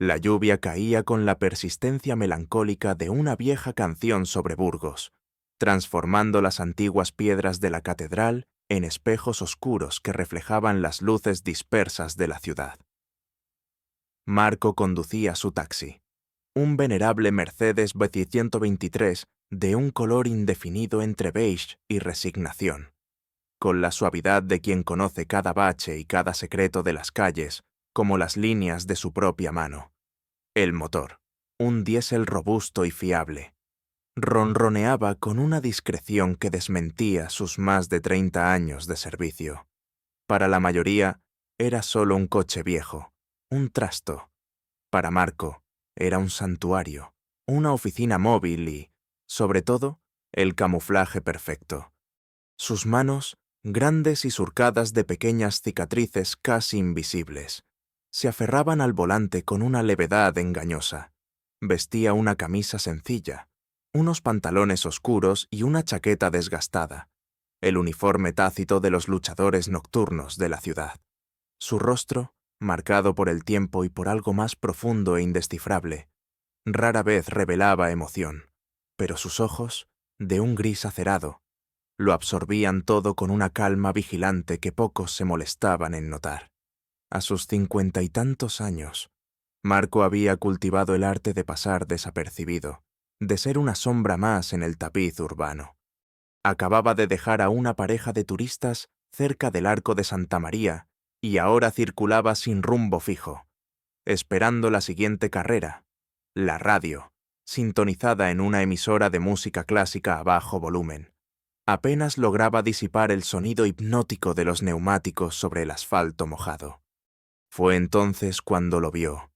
La lluvia caía con la persistencia melancólica de una vieja canción sobre Burgos, transformando las antiguas piedras de la catedral en espejos oscuros que reflejaban las luces dispersas de la ciudad. Marco conducía su taxi, un venerable Mercedes-Benz 123 de un color indefinido entre beige y resignación, con la suavidad de quien conoce cada bache y cada secreto de las calles como las líneas de su propia mano. El motor, un diésel robusto y fiable, ronroneaba con una discreción que desmentía sus más de 30 años de servicio. Para la mayoría, era solo un coche viejo, un trasto. Para Marco, era un santuario, una oficina móvil y, sobre todo, el camuflaje perfecto. Sus manos, grandes y surcadas de pequeñas cicatrices casi invisibles, se aferraban al volante con una levedad engañosa. Vestía una camisa sencilla, unos pantalones oscuros y una chaqueta desgastada, el uniforme tácito de los luchadores nocturnos de la ciudad. Su rostro, marcado por el tiempo y por algo más profundo e indescifrable, rara vez revelaba emoción, pero sus ojos, de un gris acerado, lo absorbían todo con una calma vigilante que pocos se molestaban en notar. A sus 50 y tantos años, Marco había cultivado el arte de pasar desapercibido, de ser una sombra más en el tapiz urbano. Acababa de dejar a una pareja de turistas cerca del Arco de Santa María y ahora circulaba sin rumbo fijo, esperando la siguiente carrera, la radio, sintonizada en una emisora de música clásica a bajo volumen. Apenas lograba disipar el sonido hipnótico de los neumáticos sobre el asfalto mojado. Fue entonces cuando lo vio.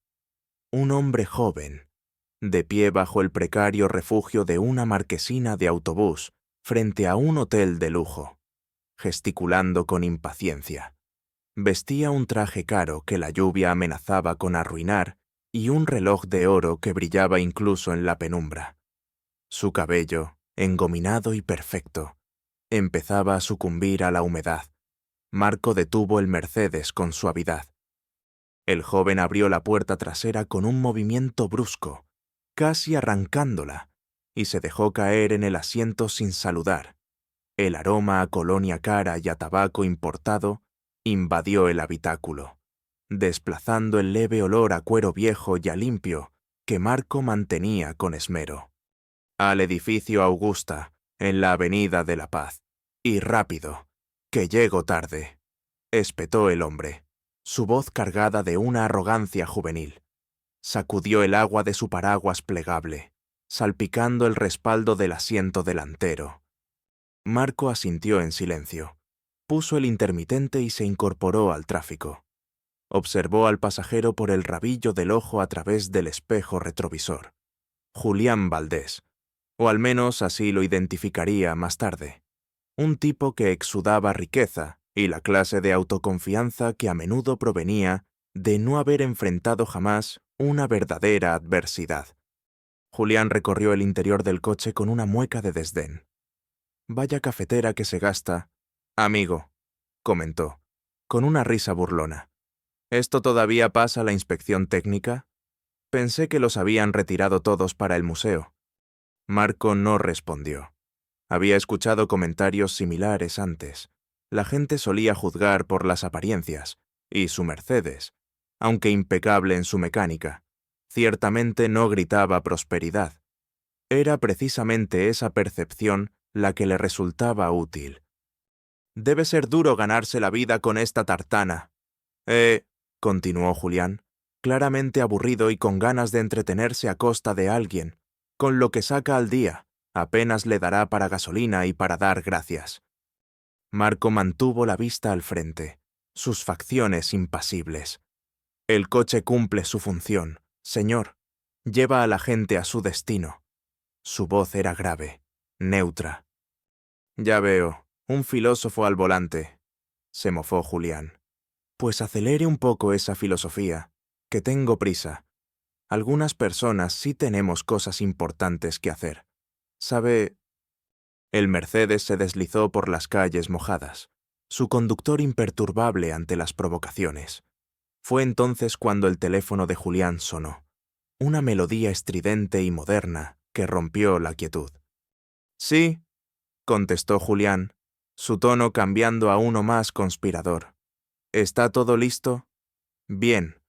Un hombre joven, de pie bajo el precario refugio de una marquesina de autobús frente a un hotel de lujo, gesticulando con impaciencia. Vestía un traje caro que la lluvia amenazaba con arruinar y un reloj de oro que brillaba incluso en la penumbra. Su cabello, engominado y perfecto, empezaba a sucumbir a la humedad. Marco detuvo el Mercedes con suavidad. El joven abrió la puerta trasera con un movimiento brusco, casi arrancándola, y se dejó caer en el asiento sin saludar. El aroma a colonia cara y a tabaco importado invadió el habitáculo, desplazando el leve olor a cuero viejo y a limpio que Marco mantenía con esmero. Al edificio Augusta, en la Avenida de la Paz. Y rápido, que llego tarde, espetó el hombre, su voz cargada de una arrogancia juvenil. Sacudió el agua de su paraguas plegable, salpicando el respaldo del asiento delantero. Marco asintió en silencio. Puso el intermitente y se incorporó al tráfico. Observó al pasajero por el rabillo del ojo a través del espejo retrovisor. Julián Valdés, o al menos así lo identificaría más tarde. Un tipo que exudaba riqueza y la clase de autoconfianza que a menudo provenía de no haber enfrentado jamás una verdadera adversidad. Julián recorrió el interior del coche con una mueca de desdén. «Vaya cafetera que se gasta, amigo», comentó, con una risa burlona. «¿Esto todavía pasa la inspección técnica? Pensé que los habían retirado todos para el museo». Marco no respondió. Había escuchado comentarios similares antes. La gente solía juzgar por las apariencias, y su Mercedes, aunque impecable en su mecánica, ciertamente no gritaba prosperidad. Era precisamente esa percepción la que le resultaba útil. «Debe ser duro ganarse la vida con esta tartana». Continuó Julián, claramente aburrido y con ganas de entretenerse a costa de alguien, con lo que saca al día, apenas le dará para gasolina y para dar gracias. Marco mantuvo la vista al frente, sus facciones impasibles. «El coche cumple su función, señor. Lleva a la gente a su destino». Su voz era grave, neutra. «Ya veo, un filósofo al volante», se mofó Julián. «Pues acelere un poco esa filosofía, que tengo prisa. Algunas personas sí tenemos cosas importantes que hacer. ¿Sabe?» El Mercedes se deslizó por las calles mojadas, su conductor imperturbable ante las provocaciones. Fue entonces cuando el teléfono de Julián sonó, una melodía estridente y moderna que rompió la quietud. «Sí», contestó Julián, su tono cambiando a uno más conspirador. «¿Está todo listo? Bien.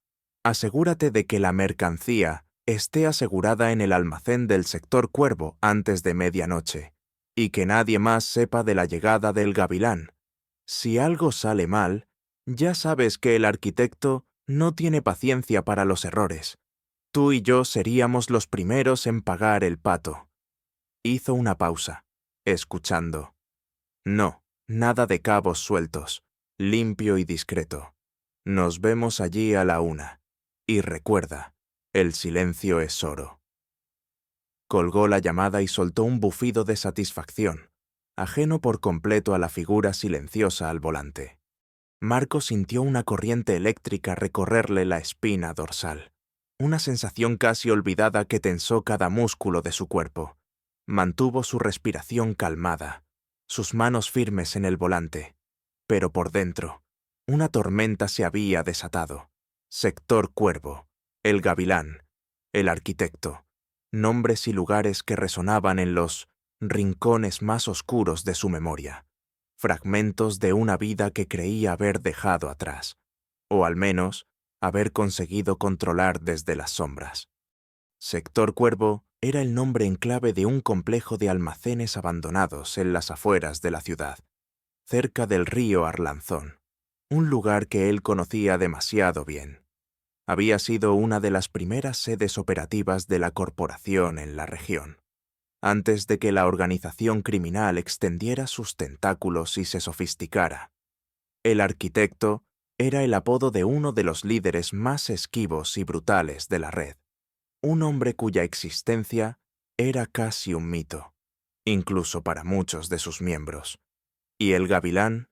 Asegúrate de que la mercancía esté asegurada en el almacén del sector Cuervo antes de medianoche, y que nadie más sepa de la llegada del Gavilán. Si algo sale mal, ya sabes que el arquitecto no tiene paciencia para los errores. Tú y yo seríamos los primeros en pagar el pato». Hizo una pausa, escuchando. «No, nada de cabos sueltos, limpio y discreto. Nos vemos allí a la 1. Y recuerda, el silencio es oro». Colgó la llamada y soltó un bufido de satisfacción, ajeno por completo a la figura silenciosa al volante. Marco sintió una corriente eléctrica recorrerle la espina dorsal, una sensación casi olvidada que tensó cada músculo de su cuerpo. Mantuvo su respiración calmada, sus manos firmes en el volante, pero por dentro, una tormenta se había desatado. Sector Cuervo, el Gavilán, el arquitecto, nombres y lugares que resonaban en los rincones más oscuros de su memoria, fragmentos de una vida que creía haber dejado atrás, o al menos haber conseguido controlar desde las sombras. Sector Cuervo era el nombre en clave de un complejo de almacenes abandonados en las afueras de la ciudad, cerca del río Arlanzón, un lugar que él conocía demasiado bien. Había sido una de las primeras sedes operativas de la corporación en la región, antes de que la organización criminal extendiera sus tentáculos y se sofisticara. El arquitecto era el apodo de uno de los líderes más esquivos y brutales de la red, un hombre cuya existencia era casi un mito, incluso para muchos de sus miembros. Y el Gavilán,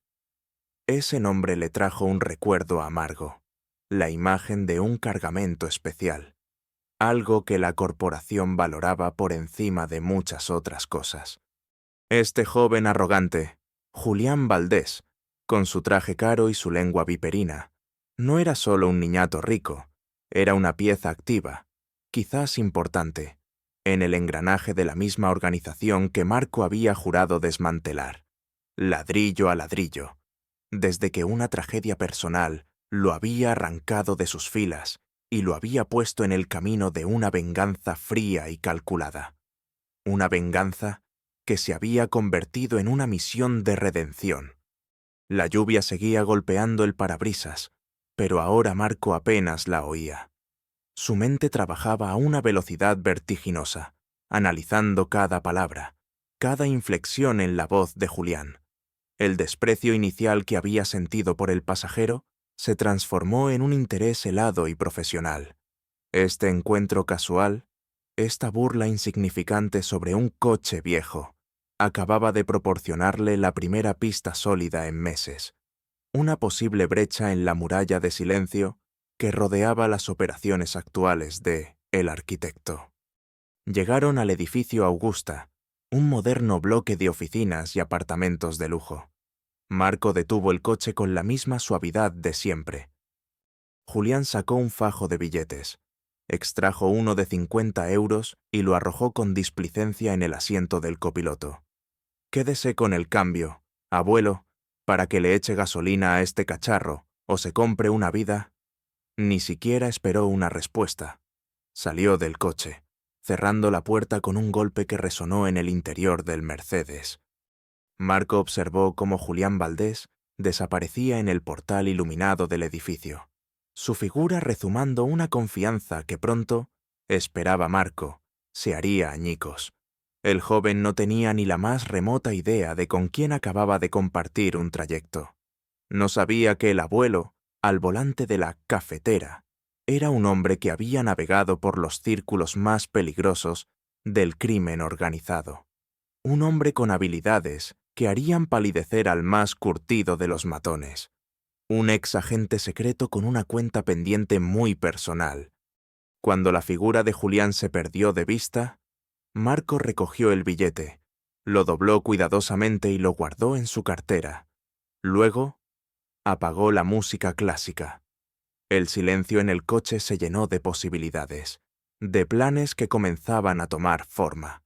ese nombre le trajo un recuerdo amargo, la imagen de un cargamento especial, algo que la corporación valoraba por encima de muchas otras cosas. Este joven arrogante, Julián Valdés, con su traje caro y su lengua viperina, no era solo un niñato rico, era una pieza activa, quizás importante, en el engranaje de la misma organización que Marco había jurado desmantelar, ladrillo a ladrillo, desde que una tragedia personal lo había arrancado de sus filas y lo había puesto en el camino de una venganza fría y calculada. Una venganza que se había convertido en una misión de redención. La lluvia seguía golpeando el parabrisas, pero ahora Marco apenas la oía. Su mente trabajaba a una velocidad vertiginosa, analizando cada palabra, cada inflexión en la voz de Julián. El desprecio inicial que había sentido por el pasajero se transformó en un interés helado y profesional. Este encuentro casual, esta burla insignificante sobre un coche viejo, acababa de proporcionarle la primera pista sólida en meses, una posible brecha en la muralla de silencio que rodeaba las operaciones actuales de El Arquitecto. Llegaron al edificio Augusta, un moderno bloque de oficinas y apartamentos de lujo. Marco detuvo el coche con la misma suavidad de siempre. Julián sacó un fajo de billetes, extrajo uno de 50 euros y lo arrojó con displicencia en el asiento del copiloto. «Quédese con el cambio, abuelo, para que le eche gasolina a este cacharro o se compre una vida». Ni siquiera esperó una respuesta. Salió del coche, cerrando la puerta con un golpe que resonó en el interior del Mercedes. Marco observó cómo Julián Valdés desaparecía en el portal iluminado del edificio, su figura rezumando una confianza que pronto, esperaba Marco, se haría añicos. El joven no tenía ni la más remota idea de con quién acababa de compartir un trayecto. No sabía que el abuelo, al volante de la cafetera, era un hombre que había navegado por los círculos más peligrosos del crimen organizado. Un hombre con habilidades que harían palidecer al más curtido de los matones. Un ex agente secreto con una cuenta pendiente muy personal. Cuando la figura de Julián se perdió de vista, Marco recogió el billete, lo dobló cuidadosamente y lo guardó en su cartera. Luego, apagó la música clásica. El silencio en el coche se llenó de posibilidades, de planes que comenzaban a tomar forma.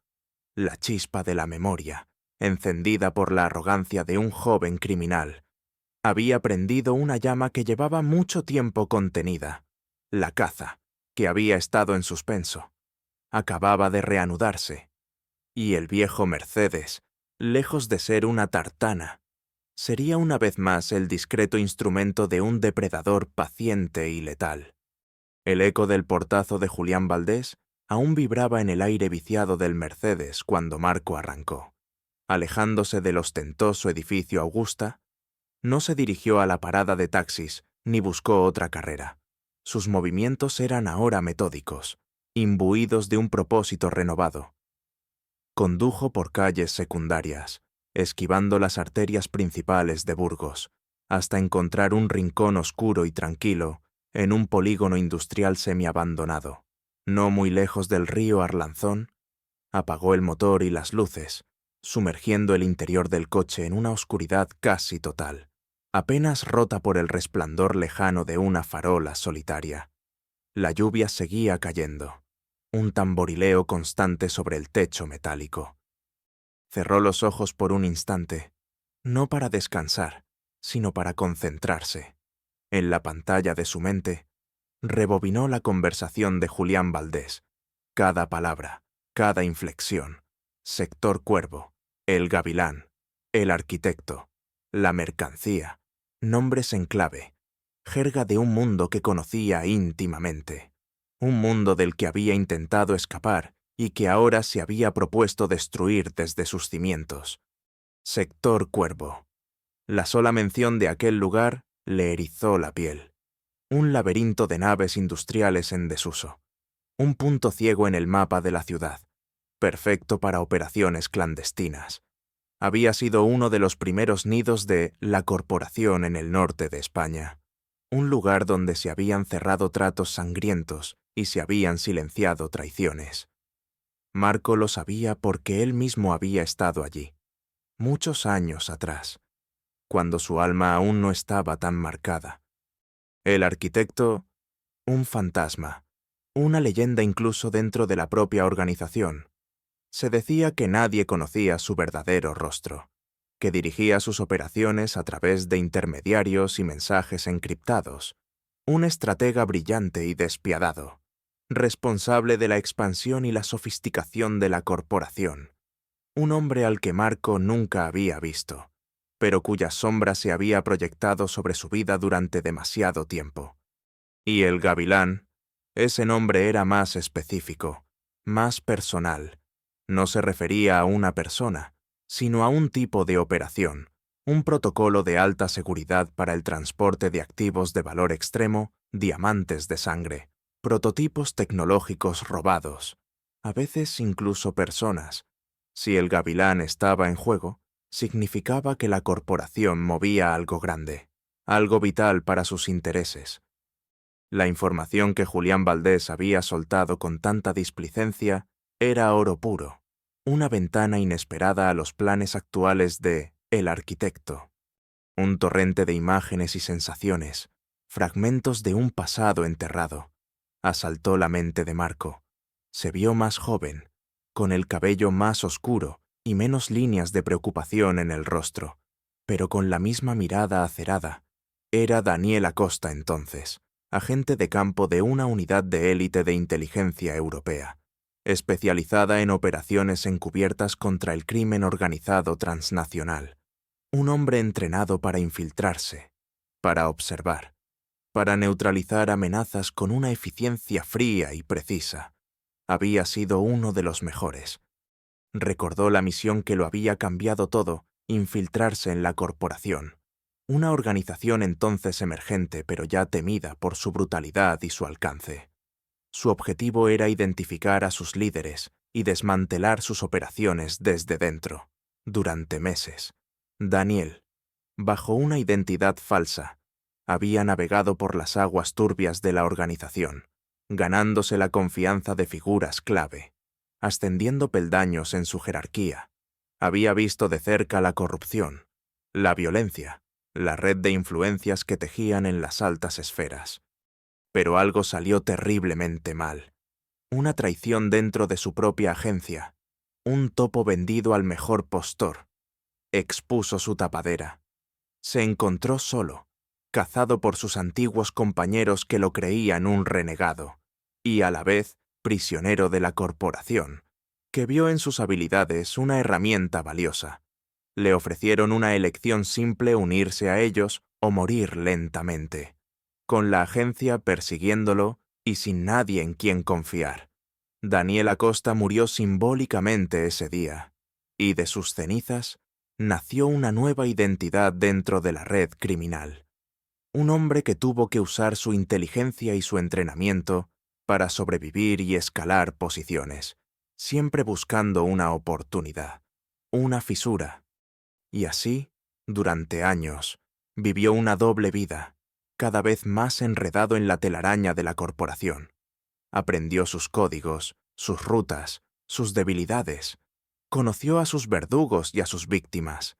La chispa de la memoria, encendida por la arrogancia de un joven criminal, había prendido una llama que llevaba mucho tiempo contenida. La caza, que había estado en suspenso, acababa de reanudarse. Y el viejo Mercedes, lejos de ser una tartana, sería una vez más el discreto instrumento de un depredador paciente y letal. El eco del portazo de Julián Valdés aún vibraba en el aire viciado del Mercedes cuando Marco arrancó. Alejándose del ostentoso edificio Augusta, no se dirigió a la parada de taxis ni buscó otra carrera. Sus movimientos eran ahora metódicos, imbuidos de un propósito renovado. Condujo por calles secundarias, esquivando las arterias principales de Burgos, hasta encontrar un rincón oscuro y tranquilo en un polígono industrial semiabandonado. No muy lejos del río Arlanzón, apagó el motor y las luces, sumergiendo el interior del coche en una oscuridad casi total, apenas rota por el resplandor lejano de una farola solitaria. La lluvia seguía cayendo, un tamborileo constante sobre el techo metálico. Cerró los ojos por un instante, no para descansar, sino para concentrarse. En la pantalla de su mente, rebobinó la conversación de Julián Valdés, cada palabra, cada inflexión. Sector Cuervo, el gavilán, el arquitecto, la mercancía, nombres en clave, jerga de un mundo que conocía íntimamente, un mundo del que había intentado escapar y que ahora se había propuesto destruir desde sus cimientos. Sector Cuervo. La sola mención de aquel lugar le erizó la piel. Un laberinto de naves industriales en desuso, un punto ciego en el mapa de la ciudad, perfecto para operaciones clandestinas. Había sido uno de los primeros nidos de la corporación en el norte de España, un lugar donde se habían cerrado tratos sangrientos y se habían silenciado traiciones. Marco lo sabía porque él mismo había estado allí, muchos años atrás, cuando su alma aún no estaba tan marcada. El arquitecto, un fantasma, una leyenda incluso dentro de la propia organización. Se decía que nadie conocía su verdadero rostro, que dirigía sus operaciones a través de intermediarios y mensajes encriptados, un estratega brillante y despiadado, responsable de la expansión y la sofisticación de la corporación, un hombre al que Marco nunca había visto, pero cuya sombra se había proyectado sobre su vida durante demasiado tiempo. Y el gavilán, ese nombre era más específico, más personal. No se refería a una persona, sino a un tipo de operación, un protocolo de alta seguridad para el transporte de activos de valor extremo, diamantes de sangre, prototipos tecnológicos robados, a veces incluso personas. Si el gavilán estaba en juego, significaba que la corporación movía algo grande, algo vital para sus intereses. La información que Julián Valdés había soltado con tanta displicencia era oro puro, una ventana inesperada a los planes actuales de El Arquitecto. Un torrente de imágenes y sensaciones, fragmentos de un pasado enterrado, asaltó la mente de Marco. Se vio más joven, con el cabello más oscuro y menos líneas de preocupación en el rostro, pero con la misma mirada acerada. Era Daniel Acosta entonces, agente de campo de una unidad de élite de inteligencia europea, especializada en operaciones encubiertas contra el crimen organizado transnacional. Un hombre entrenado para infiltrarse, para observar, para neutralizar amenazas con una eficiencia fría y precisa. Había sido uno de los mejores. Recordó la misión que lo había cambiado todo, infiltrarse en la corporación. Una organización entonces emergente pero ya temida por su brutalidad y su alcance. Su objetivo era identificar a sus líderes y desmantelar sus operaciones desde dentro. Durante meses, Daniel, bajo una identidad falsa, había navegado por las aguas turbias de la organización, ganándose la confianza de figuras clave, ascendiendo peldaños en su jerarquía. Había visto de cerca la corrupción, la violencia, la red de influencias que tejían en las altas esferas. Pero algo salió terriblemente mal. Una traición dentro de su propia agencia. Un topo vendido al mejor postor. Expuso su tapadera. Se encontró solo, cazado por sus antiguos compañeros que lo creían un renegado, y a la vez prisionero de la corporación, que vio en sus habilidades una herramienta valiosa. Le ofrecieron una elección simple: unirse a ellos o morir lentamente, con la agencia persiguiéndolo y sin nadie en quien confiar. Daniel Acosta murió simbólicamente ese día, y de sus cenizas nació una nueva identidad dentro de la red criminal. Un hombre que tuvo que usar su inteligencia y su entrenamiento para sobrevivir y escalar posiciones, siempre buscando una oportunidad, una fisura. Y así, durante años, vivió una doble vida, cada vez más enredado en la telaraña de la corporación. Aprendió sus códigos, sus rutas, sus debilidades. Conoció a sus verdugos y a sus víctimas.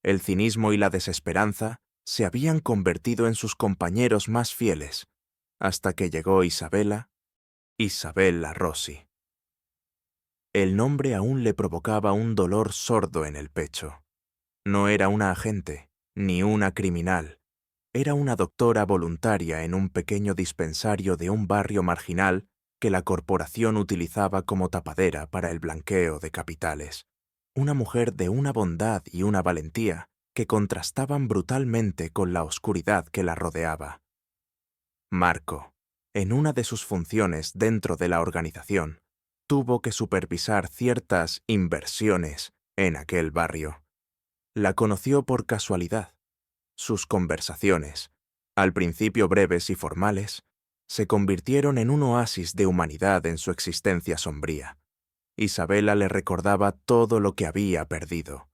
El cinismo y la desesperanza se habían convertido en sus compañeros más fieles, hasta que llegó Isabella Rossi. El nombre aún le provocaba un dolor sordo en el pecho. No era una agente, ni una criminal. Era una doctora voluntaria en un pequeño dispensario de un barrio marginal que la corporación utilizaba como tapadera para el blanqueo de capitales. Una mujer de una bondad y una valentía que contrastaban brutalmente con la oscuridad que la rodeaba. Marco, en una de sus funciones dentro de la organización, tuvo que supervisar ciertas inversiones en aquel barrio. La conoció por casualidad. Sus conversaciones, al principio breves y formales, se convirtieron en un oasis de humanidad en su existencia sombría. Isabella le recordaba todo lo que había perdido,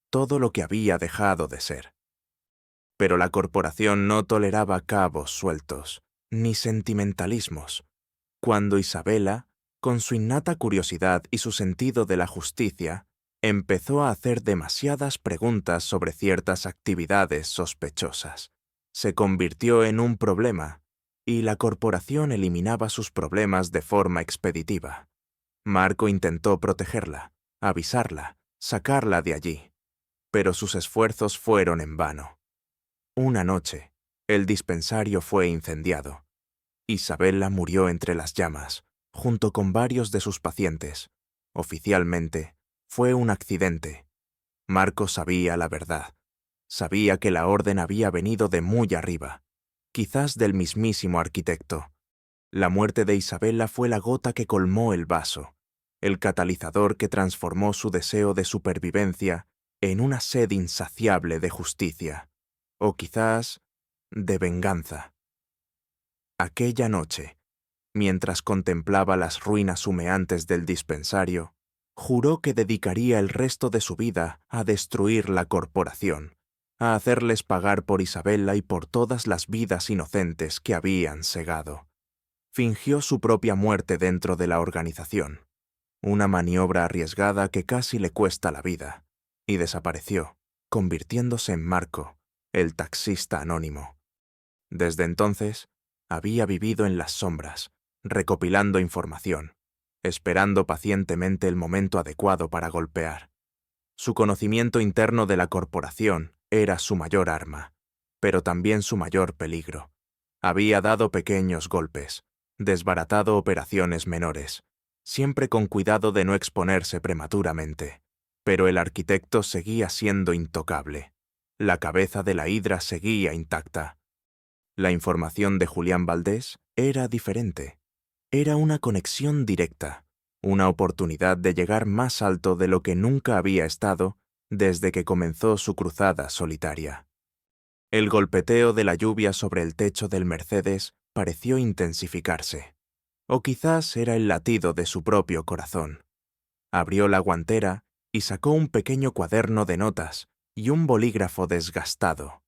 todo lo que había dejado de ser. Pero la corporación no toleraba cabos sueltos, ni sentimentalismos. Cuando Isabella, con su innata curiosidad y su sentido de la justicia, empezó a hacer demasiadas preguntas sobre ciertas actividades sospechosas, se convirtió en un problema, y la corporación eliminaba sus problemas de forma expeditiva. Marco intentó protegerla, avisarla, sacarla de allí, pero sus esfuerzos fueron en vano. Una noche, el dispensario fue incendiado. Isabella murió entre las llamas, junto con varios de sus pacientes. Oficialmente, fue un accidente. Marco sabía la verdad. Sabía que la orden había venido de muy arriba, quizás del mismísimo arquitecto. La muerte de Isabella fue la gota que colmó el vaso, el catalizador que transformó su deseo de supervivencia en una sed insaciable de justicia, o quizás de venganza. Aquella noche, mientras contemplaba las ruinas humeantes del dispensario, juró que dedicaría el resto de su vida a destruir la corporación, a hacerles pagar por Isabella y por todas las vidas inocentes que habían segado. Fingió su propia muerte dentro de la organización, una maniobra arriesgada que casi le cuesta la vida, y desapareció, convirtiéndose en Marco, el taxista anónimo. Desde entonces, había vivido en las sombras, recopilando información, esperando pacientemente el momento adecuado para golpear. Su conocimiento interno de la corporación era su mayor arma, pero también su mayor peligro. Había dado pequeños golpes, desbaratado operaciones menores, siempre con cuidado de no exponerse prematuramente. Pero el arquitecto seguía siendo intocable. La cabeza de la hidra seguía intacta. La información de Julián Valdés era diferente. Era una conexión directa, una oportunidad de llegar más alto de lo que nunca había estado desde que comenzó su cruzada solitaria. El golpeteo de la lluvia sobre el techo del Mercedes pareció intensificarse. O quizás era el latido de su propio corazón. Abrió la guantera y sacó un pequeño cuaderno de notas y un bolígrafo desgastado.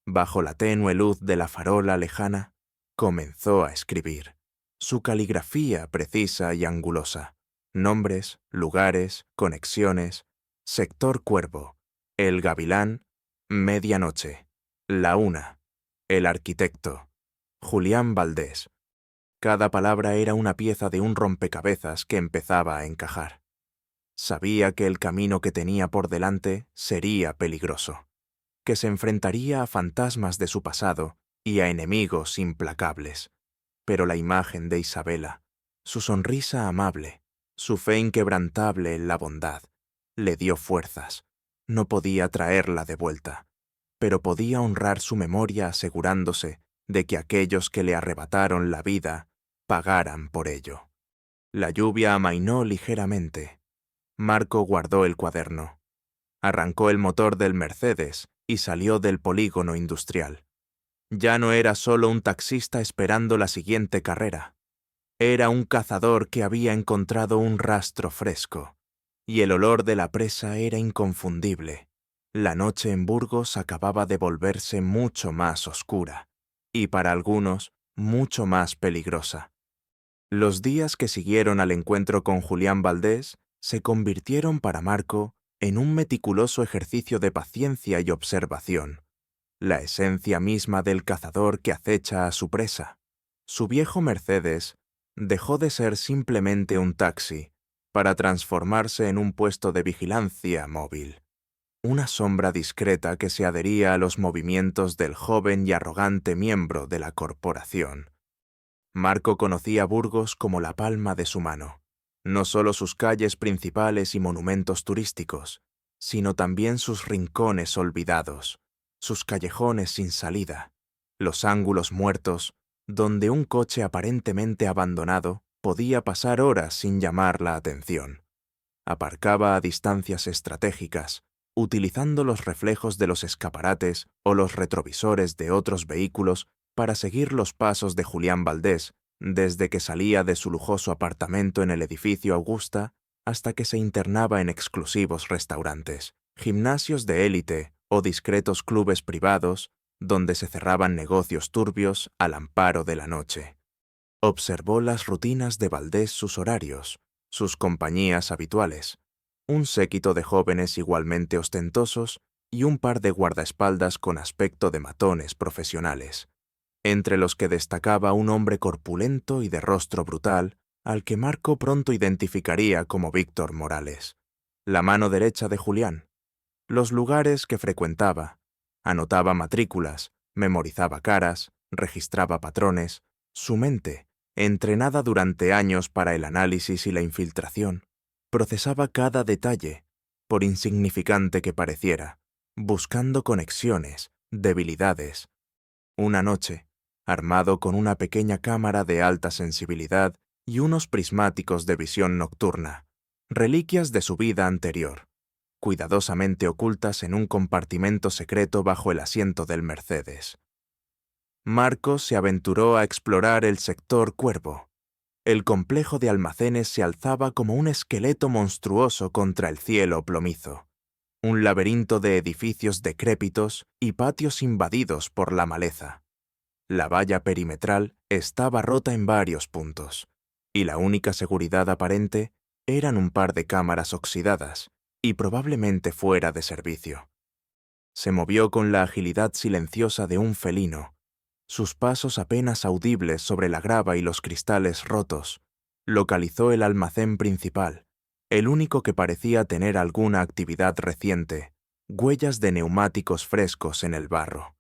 Bajo la tenue luz de la farola lejana, comenzó a escribir. Su caligrafía precisa y angulosa. Nombres, lugares, conexiones. Sector Cuervo. El Gavilán. Medianoche. La 1. El arquitecto. Julián Valdés. Cada palabra era una pieza de un rompecabezas que empezaba a encajar. Sabía que el camino que tenía por delante sería peligroso, que se enfrentaría a fantasmas de su pasado y a enemigos implacables. Pero la imagen de Isabela, su sonrisa amable, su fe inquebrantable en la bondad, le dio fuerzas. No podía traerla de vuelta, pero podía honrar su memoria asegurándose de que aquellos que le arrebataron la vida pagaran por ello. La lluvia amainó ligeramente. Marco guardó el cuaderno. Arrancó el motor del Mercedes y salió del polígono industrial. Ya no era solo un taxista esperando la siguiente carrera. Era un cazador que había encontrado un rastro fresco, y el olor de la presa era inconfundible. La noche en Burgos acababa de volverse mucho más oscura, y para algunos, mucho más peligrosa. Los días que siguieron al encuentro con Julián Valdés se convirtieron para Marco en un meticuloso ejercicio de paciencia y observación, la esencia misma del cazador que acecha a su presa. Su viejo Mercedes dejó de ser simplemente un taxi para transformarse en un puesto de vigilancia móvil, una sombra discreta que se adhería a los movimientos del joven y arrogante miembro de la corporación. Marco conocía Burgos como la palma de su mano, no solo sus calles principales y monumentos turísticos, sino también sus rincones olvidados, sus callejones sin salida, los ángulos muertos, donde un coche aparentemente abandonado podía pasar horas sin llamar la atención. Aparcaba a distancias estratégicas, utilizando los reflejos de los escaparates o los retrovisores de otros vehículos para seguir los pasos de Julián Valdés, desde que salía de su lujoso apartamento en el edificio Augusta hasta que se internaba en exclusivos restaurantes, gimnasios de élite o discretos clubes privados donde se cerraban negocios turbios al amparo de la noche. Observó las rutinas de Valdés, sus horarios, sus compañías habituales, un séquito de jóvenes igualmente ostentosos y un par de guardaespaldas con aspecto de matones profesionales, entre los que destacaba un hombre corpulento y de rostro brutal, al que Marco pronto identificaría como Víctor Morales, la mano derecha de Julián. Los lugares que frecuentaba, anotaba matrículas, memorizaba caras, registraba patrones. Su mente, entrenada durante años para el análisis y la infiltración, procesaba cada detalle, por insignificante que pareciera, buscando conexiones, debilidades. Una noche, armado con una pequeña cámara de alta sensibilidad y unos prismáticos de visión nocturna, reliquias de su vida anterior, cuidadosamente ocultas en un compartimento secreto bajo el asiento del Mercedes. Marcos se aventuró a explorar el sector Cuervo. El complejo de almacenes se alzaba como un esqueleto monstruoso contra el cielo plomizo, un laberinto de edificios decrépitos y patios invadidos por la maleza. La valla perimetral estaba rota en varios puntos, y la única seguridad aparente eran un par de cámaras oxidadas y probablemente fuera de servicio. Se movió con la agilidad silenciosa de un felino, sus pasos apenas audibles sobre la grava y los cristales rotos. Localizó el almacén principal, el único que parecía tener alguna actividad reciente, huellas de neumáticos frescos en el barro,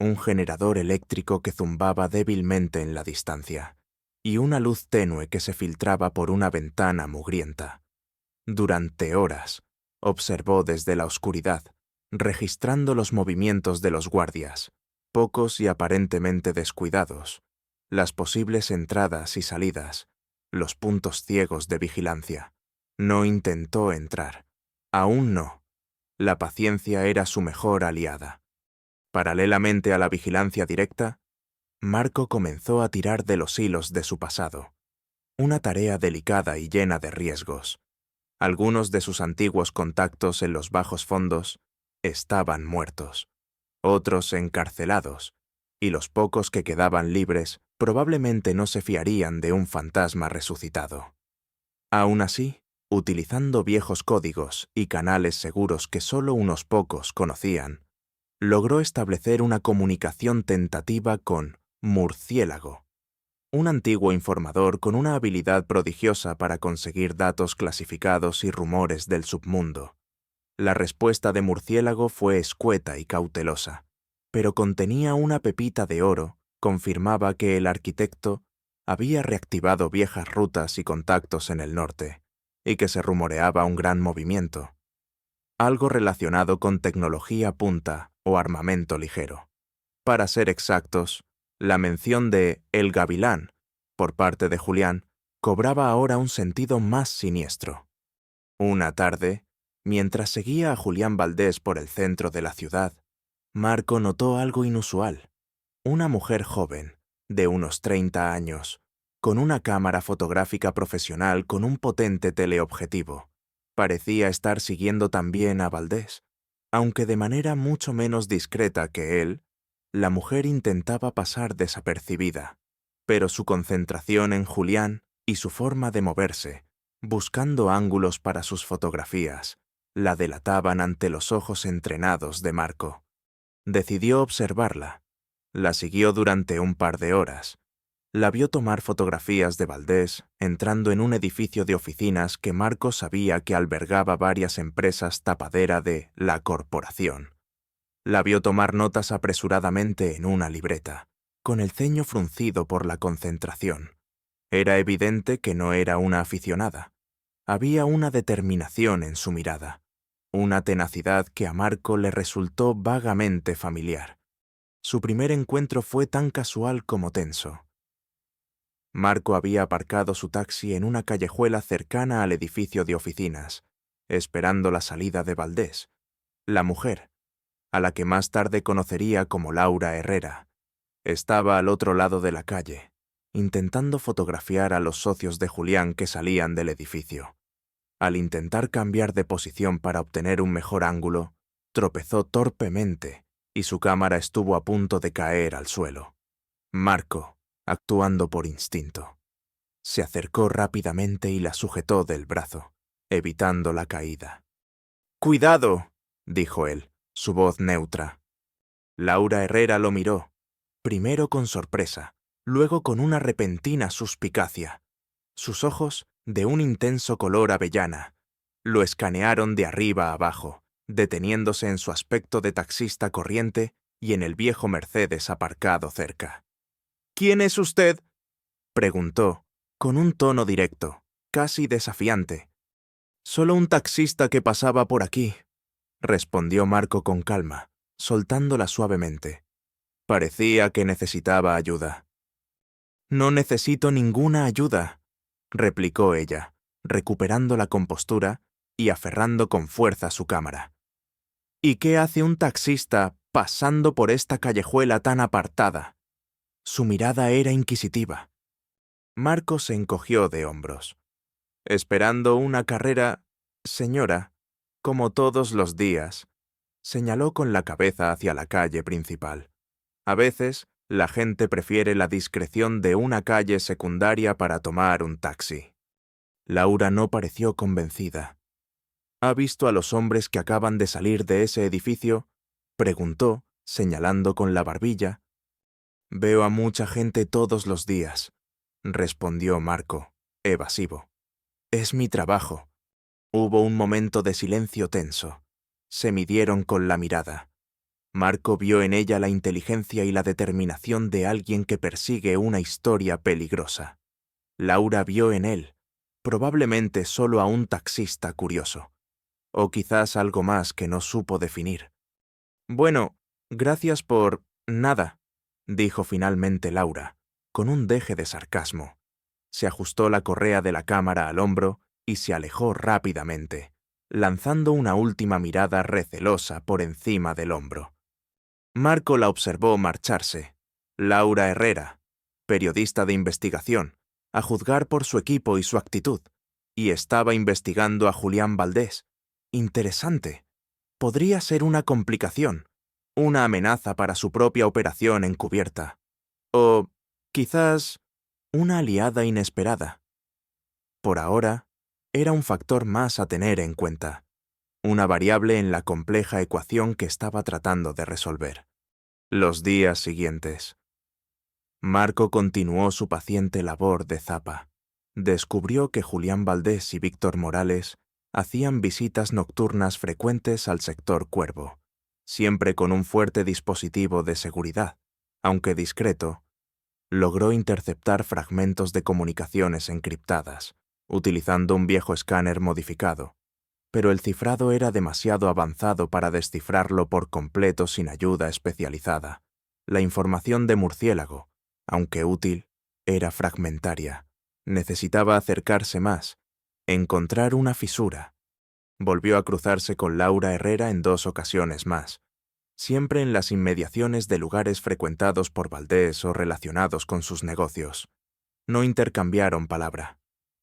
un generador eléctrico que zumbaba débilmente en la distancia, y una luz tenue que se filtraba por una ventana mugrienta. Durante horas, observó desde la oscuridad, registrando los movimientos de los guardias, pocos y aparentemente descuidados, las posibles entradas y salidas, los puntos ciegos de vigilancia. No intentó entrar. Aún no. La paciencia era su mejor aliada. Paralelamente a la vigilancia directa, Marco comenzó a tirar de los hilos de su pasado, una tarea delicada y llena de riesgos. Algunos de sus antiguos contactos en los bajos fondos estaban muertos, otros encarcelados, y los pocos que quedaban libres probablemente no se fiarían de un fantasma resucitado. Aún así, utilizando viejos códigos y canales seguros que solo unos pocos conocían, logró establecer una comunicación tentativa con Murciélago, un antiguo informador con una habilidad prodigiosa para conseguir datos clasificados y rumores del submundo. La respuesta de Murciélago fue escueta y cautelosa, pero contenía una pepita de oro, confirmaba que el arquitecto había reactivado viejas rutas y contactos en el norte, y que se rumoreaba un gran movimiento, algo relacionado con tecnología punta o armamento ligero. Para ser exactos, la mención de El Gavilán, por parte de Julián, cobraba ahora un sentido más siniestro. Una tarde, mientras seguía a Julián Valdés por el centro de la ciudad, Marco notó algo inusual. Una mujer joven, de unos 30 años, con una cámara fotográfica profesional con un potente teleobjetivo. Parecía estar siguiendo también a Valdés, aunque de manera mucho menos discreta que él. La mujer intentaba pasar desapercibida, pero su concentración en Julián y su forma de moverse, buscando ángulos para sus fotografías, la delataban ante los ojos entrenados de Marco. Decidió observarla. La siguió durante un par de horas. La vio tomar fotografías de Valdés entrando en un edificio de oficinas que Marco sabía que albergaba varias empresas tapadera de la corporación. La vio tomar notas apresuradamente en una libreta, con el ceño fruncido por la concentración. Era evidente que no era una aficionada. Había una determinación en su mirada, una tenacidad que a Marco le resultó vagamente familiar. Su primer encuentro fue tan casual como tenso. Marco había aparcado su taxi en una callejuela cercana al edificio de oficinas, esperando la salida de Valdés, la mujer, a la que más tarde conocería como Laura Herrera. Estaba al otro lado de la calle, intentando fotografiar a los socios de Julián que salían del edificio. Al intentar cambiar de posición para obtener un mejor ángulo, tropezó torpemente y su cámara estuvo a punto de caer al suelo. Marco, actuando por instinto, se acercó rápidamente y la sujetó del brazo, evitando la caída. «¡Cuidado!», dijo él, su voz neutra. Laura Herrera lo miró, primero con sorpresa, luego con una repentina suspicacia. Sus ojos, de un intenso color avellana, lo escanearon de arriba a abajo, deteniéndose en su aspecto de taxista corriente y en el viejo Mercedes aparcado cerca. «¿Quién es usted?», preguntó, con un tono directo, casi desafiante. «Solo un taxista que pasaba por aquí», respondió Marco con calma, soltándola suavemente. Parecía que necesitaba ayuda. «No necesito ninguna ayuda», replicó ella, recuperando la compostura y aferrando con fuerza su cámara. «¿Y qué hace un taxista pasando por esta callejuela tan apartada?». Su mirada era inquisitiva. Marco se encogió de hombros. «Esperando una carrera, señora, como todos los días», señaló con la cabeza hacia la calle principal. «A veces, la gente prefiere la discreción de una calle secundaria para tomar un taxi». Laura no pareció convencida. «¿Ha visto a los hombres que acaban de salir de ese edificio?», preguntó, señalando con la barbilla. «Veo a mucha gente todos los días», respondió Marco, evasivo. «Es mi trabajo». Hubo un momento de silencio tenso. Se midieron con la mirada. Marco vio en ella la inteligencia y la determinación de alguien que persigue una historia peligrosa. Laura vio en él, probablemente solo a un taxista curioso, o quizás algo más que no supo definir. «Bueno, gracias por nada», dijo finalmente Laura, con un deje de sarcasmo. Se ajustó la correa de la cámara al hombro y se alejó rápidamente, lanzando una última mirada recelosa por encima del hombro. Marco la observó marcharse. Laura Herrera, periodista de investigación, a juzgar por su equipo y su actitud, y estaba investigando a Julián Valdés. Interesante. Podría ser una complicación, una amenaza para su propia operación encubierta. O, quizás, una aliada inesperada. Por ahora, era un factor más a tener en cuenta, una variable en la compleja ecuación que estaba tratando de resolver. Los días siguientes. Marco continuó su paciente labor de zapa. Descubrió que Julián Valdés y Víctor Morales hacían visitas nocturnas frecuentes al sector Cuervo, siempre con un fuerte dispositivo de seguridad, aunque discreto. Logró interceptar fragmentos de comunicaciones encriptadas, utilizando un viejo escáner modificado, pero el cifrado era demasiado avanzado para descifrarlo por completo sin ayuda especializada. La información de Murciélago, aunque útil, era fragmentaria. Necesitaba acercarse más, encontrar una fisura. Volvió a cruzarse con Laura Herrera en 2 ocasiones más, siempre en las inmediaciones de lugares frecuentados por Valdés o relacionados con sus negocios. No intercambiaron palabra,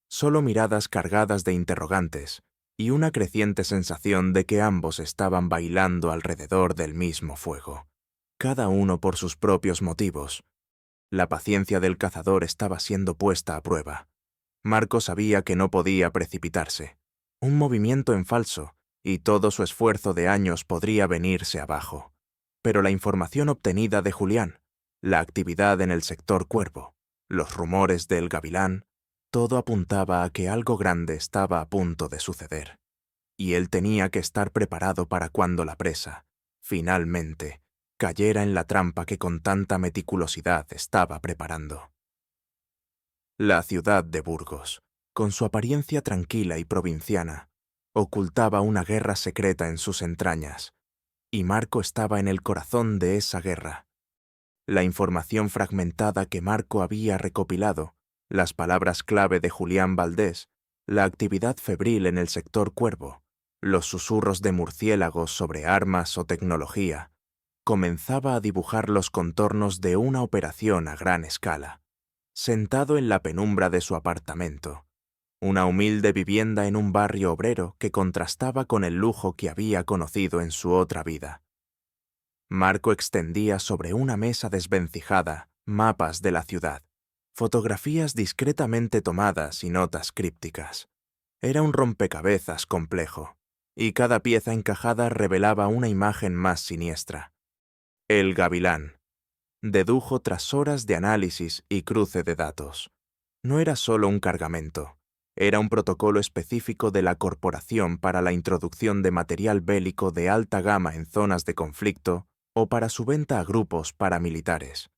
solo miradas cargadas de interrogantes y una creciente sensación de que ambos estaban bailando alrededor del mismo fuego, cada uno por sus propios motivos. La paciencia del cazador estaba siendo puesta a prueba. Marco sabía que no podía precipitarse. Un movimiento en falso, y todo su esfuerzo de años podría venirse abajo. Pero la información obtenida de Julián, la actividad en el sector Cuervo, los rumores del Gavilán, todo apuntaba a que algo grande estaba a punto de suceder. Y él tenía que estar preparado para cuando la presa, finalmente, cayera en la trampa que con tanta meticulosidad estaba preparando. La ciudad de Burgos, con su apariencia tranquila y provinciana, ocultaba una guerra secreta en sus entrañas, y Marco estaba en el corazón de esa guerra. La información fragmentada que Marco había recopilado, las palabras clave de Julián Valdés, la actividad febril en el sector Cuervo, los susurros de murciélagos sobre armas o tecnología, comenzaba a dibujar los contornos de una operación a gran escala. Sentado en la penumbra de su apartamento, una humilde vivienda en un barrio obrero que contrastaba con el lujo que había conocido en su otra vida. Marco extendía sobre una mesa desvencijada mapas de la ciudad, fotografías discretamente tomadas y notas crípticas. Era un rompecabezas complejo, y cada pieza encajada revelaba una imagen más siniestra. El Gavilán, dedujo tras horas de análisis y cruce de datos. No era solo un cargamento, era un protocolo específico de la corporación para la introducción de material bélico de alta gama en zonas de conflicto o para su venta a grupos paramilitares.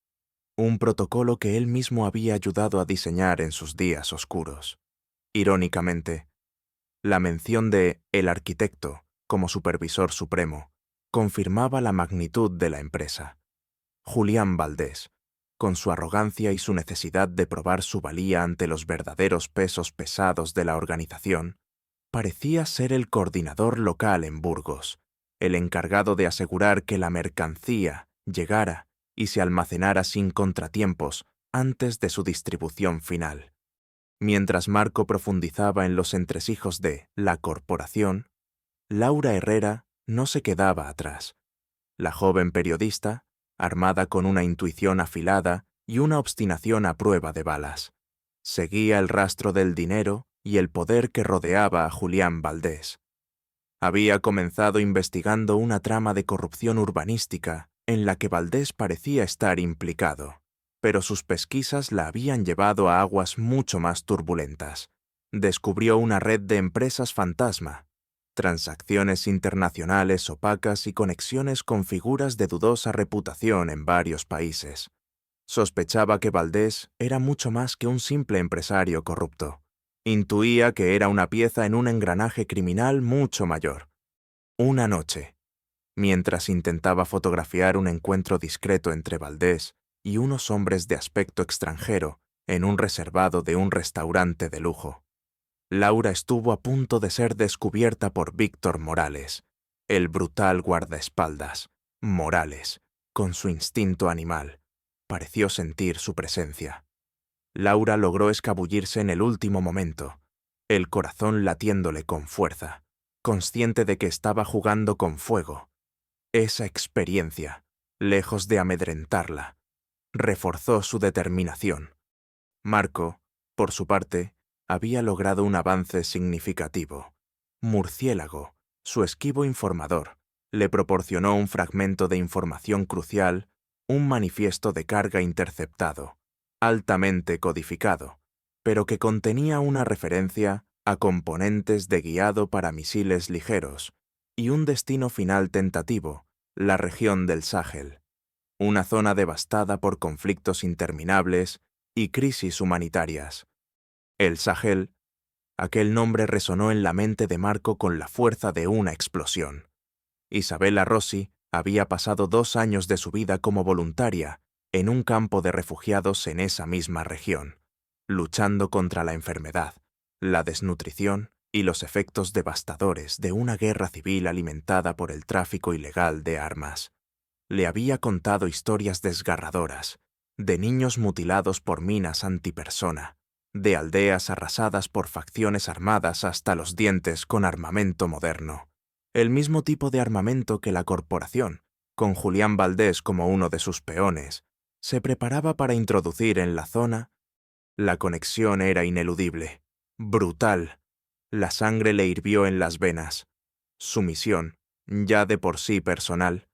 Un protocolo que él mismo había ayudado a diseñar en sus días oscuros. Irónicamente, la mención de el arquitecto como supervisor supremo confirmaba la magnitud de la empresa. Julián Valdés, con su arrogancia y su necesidad de probar su valía ante los verdaderos pesos pesados de la organización, parecía ser el coordinador local en Burgos, el encargado de asegurar que la mercancía llegara y se almacenara sin contratiempos antes de su distribución final. Mientras Marco profundizaba en los entresijos de la corporación, Laura Herrera no se quedaba atrás. La joven periodista, armada con una intuición afilada y una obstinación a prueba de balas, seguía el rastro del dinero y el poder que rodeaba a Julián Valdés. Había comenzado investigando una trama de corrupción urbanística en la que Valdés parecía estar implicado, pero sus pesquisas la habían llevado a aguas mucho más turbulentas. Descubrió una red de empresas fantasma, transacciones internacionales opacas y conexiones con figuras de dudosa reputación en varios países. Sospechaba que Valdés era mucho más que un simple empresario corrupto. Intuía que era una pieza en un engranaje criminal mucho mayor. Una noche, mientras intentaba fotografiar un encuentro discreto entre Valdés y unos hombres de aspecto extranjero en un reservado de un restaurante de lujo, Laura estuvo a punto de ser descubierta por Víctor Morales, el brutal guardaespaldas. Morales, con su instinto animal, pareció sentir su presencia. Laura logró escabullirse en el último momento, el corazón latiéndole con fuerza, consciente de que estaba jugando con fuego. Esa experiencia, lejos de amedrentarla, reforzó su determinación. Marco, por su parte, había logrado un avance significativo. Murciélago, su esquivo informador, le proporcionó un fragmento de información crucial un manifiesto de carga interceptado, altamente codificado, pero que contenía una referencia a componentes de guiado para misiles ligeros y un destino final tentativo, la región del Sáhel, una zona devastada por conflictos interminables y crisis humanitarias. El Sahel, aquel nombre resonó en la mente de Marco con la fuerza de una explosión. Isabella Rossi había pasado 2 años de su vida como voluntaria en un campo de refugiados en esa misma región, luchando contra la enfermedad, la desnutrición y los efectos devastadores de una guerra civil alimentada por el tráfico ilegal de armas. Le había contado historias desgarradoras, de niños mutilados por minas antipersona, de aldeas arrasadas por facciones armadas hasta los dientes con armamento moderno. El mismo tipo de armamento que la corporación, con Julián Valdés como uno de sus peones, se preparaba para introducir en la zona. La conexión era ineludible, brutal. La sangre le hirvió en las venas. Su misión, ya de por sí personal,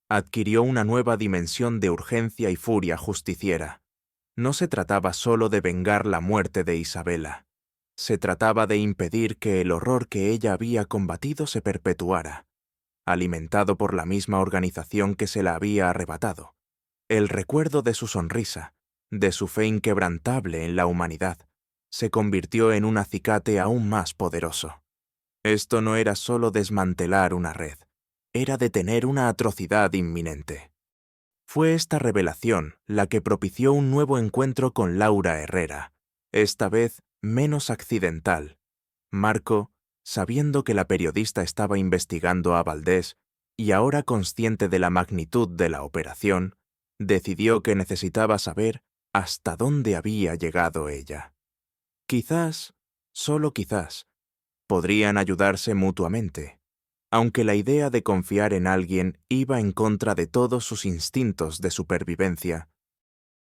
adquirió una nueva dimensión de urgencia y furia justiciera. No se trataba solo de vengar la muerte de Isabella. Se trataba de impedir que el horror que ella había combatido se perpetuara, alimentado por la misma organización que se la había arrebatado. El recuerdo de su sonrisa, de su fe inquebrantable en la humanidad, se convirtió en un acicate aún más poderoso. Esto no era solo desmantelar una red, era detener una atrocidad inminente. Fue esta revelación la que propició un nuevo encuentro con Laura Herrera, esta vez menos accidental. Marco, sabiendo que la periodista estaba investigando a Valdés y ahora consciente de la magnitud de la operación, decidió que necesitaba saber hasta dónde había llegado ella. Quizás, solo quizás, podrían ayudarse mutuamente, aunque la idea de confiar en alguien iba en contra de todos sus instintos de supervivencia.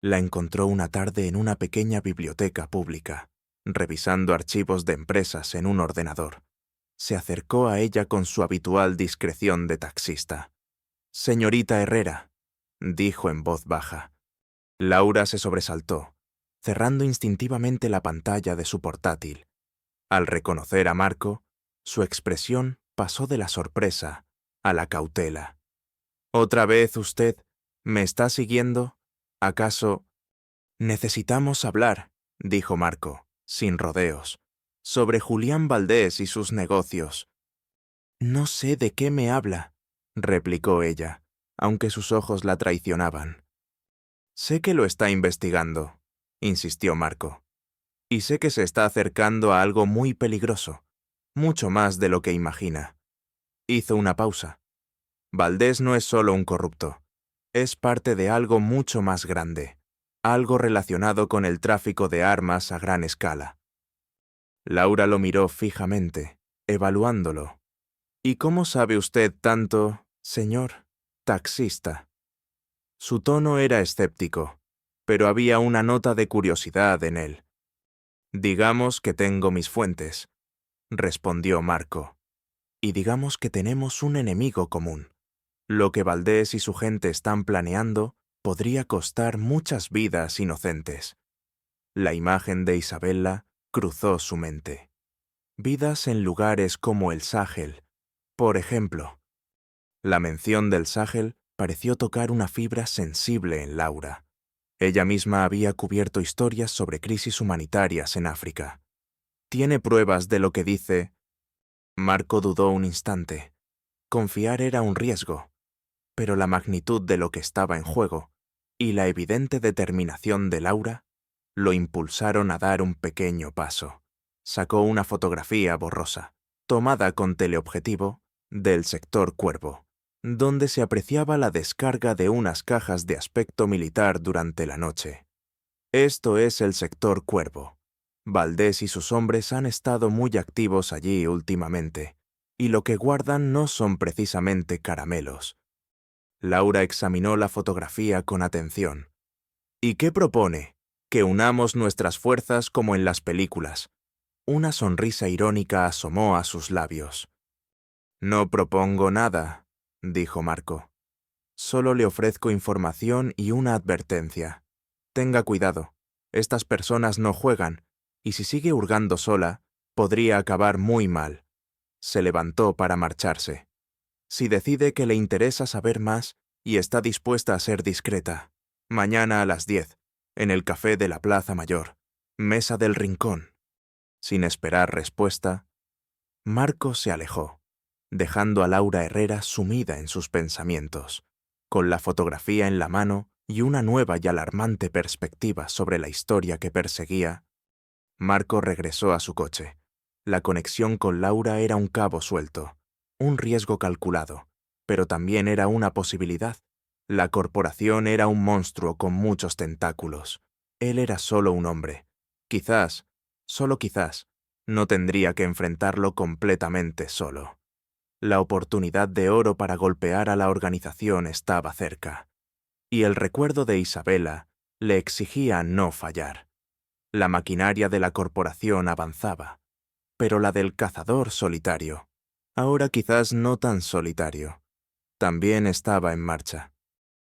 La encontró una tarde en una pequeña biblioteca pública, revisando archivos de empresas en un ordenador. Se acercó a ella con su habitual discreción de taxista. «Señorita Herrera», dijo en voz baja. Laura se sobresaltó, cerrando instintivamente la pantalla de su portátil. Al reconocer a Marco, su expresión pasó de la sorpresa a la cautela. «¿Otra vez usted me está siguiendo? ¿Acaso...?» «Necesitamos hablar», dijo Marco, sin rodeos, «sobre Julián Valdés y sus negocios». «No sé de qué me habla», replicó ella, aunque sus ojos la traicionaban. «Sé que lo está investigando», insistió Marco, «y sé que se está acercando a algo muy peligroso, mucho más de lo que imagina». Hizo una pausa. «Valdés no es solo un corrupto, es parte de algo mucho más grande, algo relacionado con el tráfico de armas a gran escala». Laura lo miró fijamente, evaluándolo. «¿Y cómo sabe usted tanto, señor taxista?» Su tono era escéptico, pero había una nota de curiosidad en él. «Digamos que tengo mis fuentes», respondió Marco. «Y digamos que tenemos un enemigo común. Lo que Valdés y su gente están planeando podría costar muchas vidas inocentes». La imagen de Isabella cruzó su mente. Vidas en lugares como el Sáhel, por ejemplo. La mención del Sáhel pareció tocar una fibra sensible en Laura. Ella misma había cubierto historias sobre crisis humanitarias en África. «¿Tiene pruebas de lo que dice?» Marco dudó un instante. Confiar era un riesgo, pero la magnitud de lo que estaba en juego y la evidente determinación de Laura lo impulsaron a dar un pequeño paso. Sacó una fotografía borrosa, tomada con teleobjetivo, del sector Cuervo, donde se apreciaba la descarga de unas cajas de aspecto militar durante la noche. «Esto es el sector Cuervo. Valdés y sus hombres han estado muy activos allí últimamente, y lo que guardan no son precisamente caramelos». Laura examinó la fotografía con atención. «¿Y qué propone? Que unamos nuestras fuerzas como en las películas». Una sonrisa irónica asomó a sus labios. «No propongo nada», dijo Marco. Solo le ofrezco información y una advertencia. Tenga cuidado. Estas personas no juegan, y si sigue hurgando sola, podría acabar muy mal. Se levantó para marcharse. Si decide que le interesa saber más y está dispuesta a ser discreta, mañana a las 10, en el café de la Plaza Mayor, mesa del Rincón. Sin esperar respuesta, Marco se alejó, dejando a Laura Herrera sumida en sus pensamientos, con la fotografía en la mano y una nueva y alarmante perspectiva sobre la historia que perseguía. Marco regresó a su coche. La conexión con Laura era un cabo suelto, un riesgo calculado, pero también era una posibilidad. La corporación era un monstruo con muchos tentáculos. Él era solo un hombre. Quizás, solo quizás, no tendría que enfrentarlo completamente solo. La oportunidad de oro para golpear a la organización estaba cerca, y el recuerdo de Isabela le exigía no fallar. La maquinaria de la corporación avanzaba, pero la del cazador solitario, ahora quizás no tan solitario, también estaba en marcha.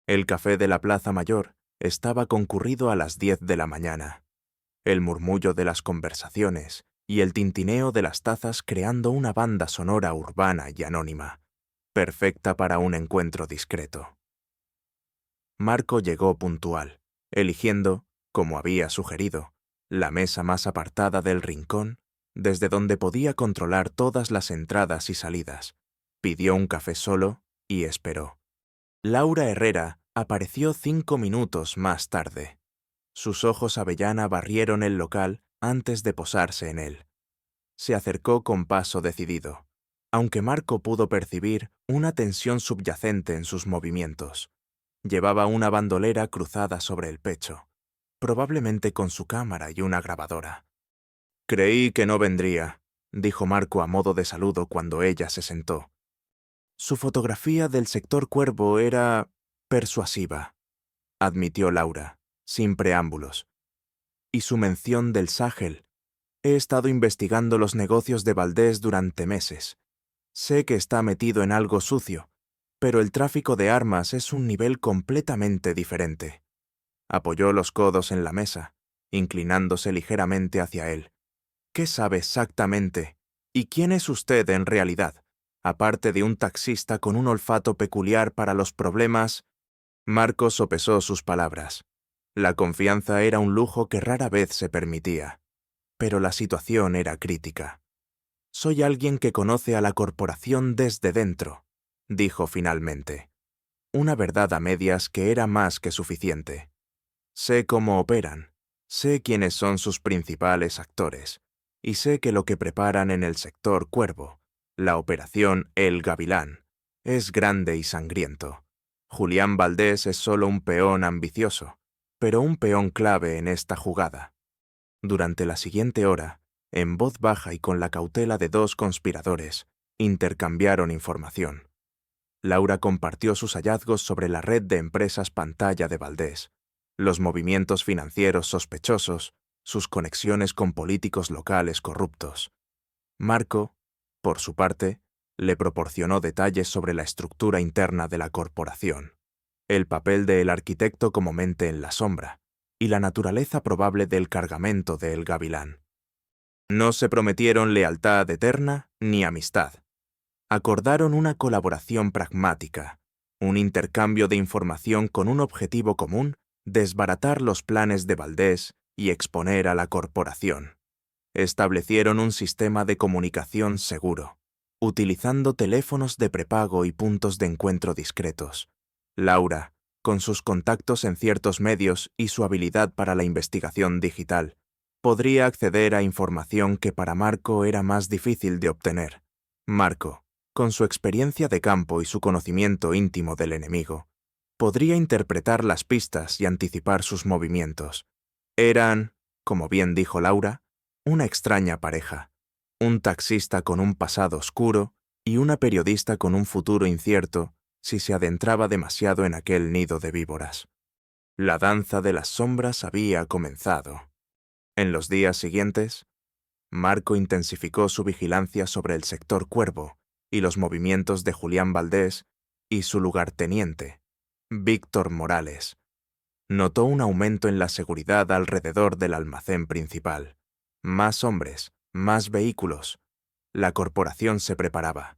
El café de la Plaza Mayor estaba concurrido a las 10 de la mañana. El murmullo de las conversaciones y el tintineo de las tazas creando una banda sonora urbana y anónima, perfecta para un encuentro discreto. Marco llegó puntual, eligiendo, como había sugerido, la mesa más apartada del rincón, desde donde podía controlar todas las entradas y salidas. Pidió un café solo y esperó. Laura Herrera apareció 5 minutos más tarde. Sus ojos avellana barrieron el local antes de posarse en él. Se acercó con paso decidido, aunque Marco pudo percibir una tensión subyacente en sus movimientos. Llevaba una bandolera cruzada sobre el pecho, probablemente con su cámara y una grabadora. «Creí que no vendría», dijo Marco a modo de saludo cuando ella se sentó. Su fotografía del sector Cuervo era persuasiva, admitió Laura, sin preámbulos. Y su mención del Ságel. He estado investigando los negocios de Valdés durante meses. Sé que está metido en algo sucio, pero el tráfico de armas es un nivel completamente diferente. Apoyó los codos en la mesa, inclinándose ligeramente hacia él. ¿Qué sabe exactamente? ¿Y quién es usted en realidad? Aparte de un taxista con un olfato peculiar para los problemas. Marco sopesó sus palabras. La confianza era un lujo que rara vez se permitía, pero la situación era crítica. Soy alguien que conoce a la corporación desde dentro, dijo finalmente. Una verdad a medias que era más que suficiente. Sé cómo operan, sé quiénes son sus principales actores, y sé que lo que preparan en el sector Cuervo, la operación El Gavilán, es grande y sangriento. Julián Valdés es solo un peón ambicioso, pero un peón clave en esta jugada. Durante la siguiente hora, en voz baja y con la cautela de dos conspiradores, intercambiaron información. Laura compartió sus hallazgos sobre la red de empresas pantalla de Valdés, los movimientos financieros sospechosos, sus conexiones con políticos locales corruptos. Marco, por su parte, le proporcionó detalles sobre la estructura interna de la corporación, el papel del arquitecto como mente en la sombra y la naturaleza probable del cargamento de El Gavilán. No se prometieron lealtad eterna ni amistad. Acordaron una colaboración pragmática, un intercambio de información con un objetivo común: desbaratar los planes de Valdés y exponer a la corporación. Establecieron un sistema de comunicación seguro, utilizando teléfonos de prepago y puntos de encuentro discretos. Laura, con sus contactos en ciertos medios y su habilidad para la investigación digital, podría acceder a información que para Marco era más difícil de obtener. Marco, con su experiencia de campo y su conocimiento íntimo del enemigo, podría interpretar las pistas y anticipar sus movimientos. Eran, como bien dijo Laura, una extraña pareja, un taxista con un pasado oscuro y una periodista con un futuro incierto si se adentraba demasiado en aquel nido de víboras. La danza de las sombras había comenzado. En los días siguientes, Marco intensificó su vigilancia sobre el sector Cuervo y los movimientos de Julián Valdés y su lugarteniente, Víctor Morales. Notó un aumento en la seguridad alrededor del almacén principal. Más hombres, más vehículos. La corporación se preparaba.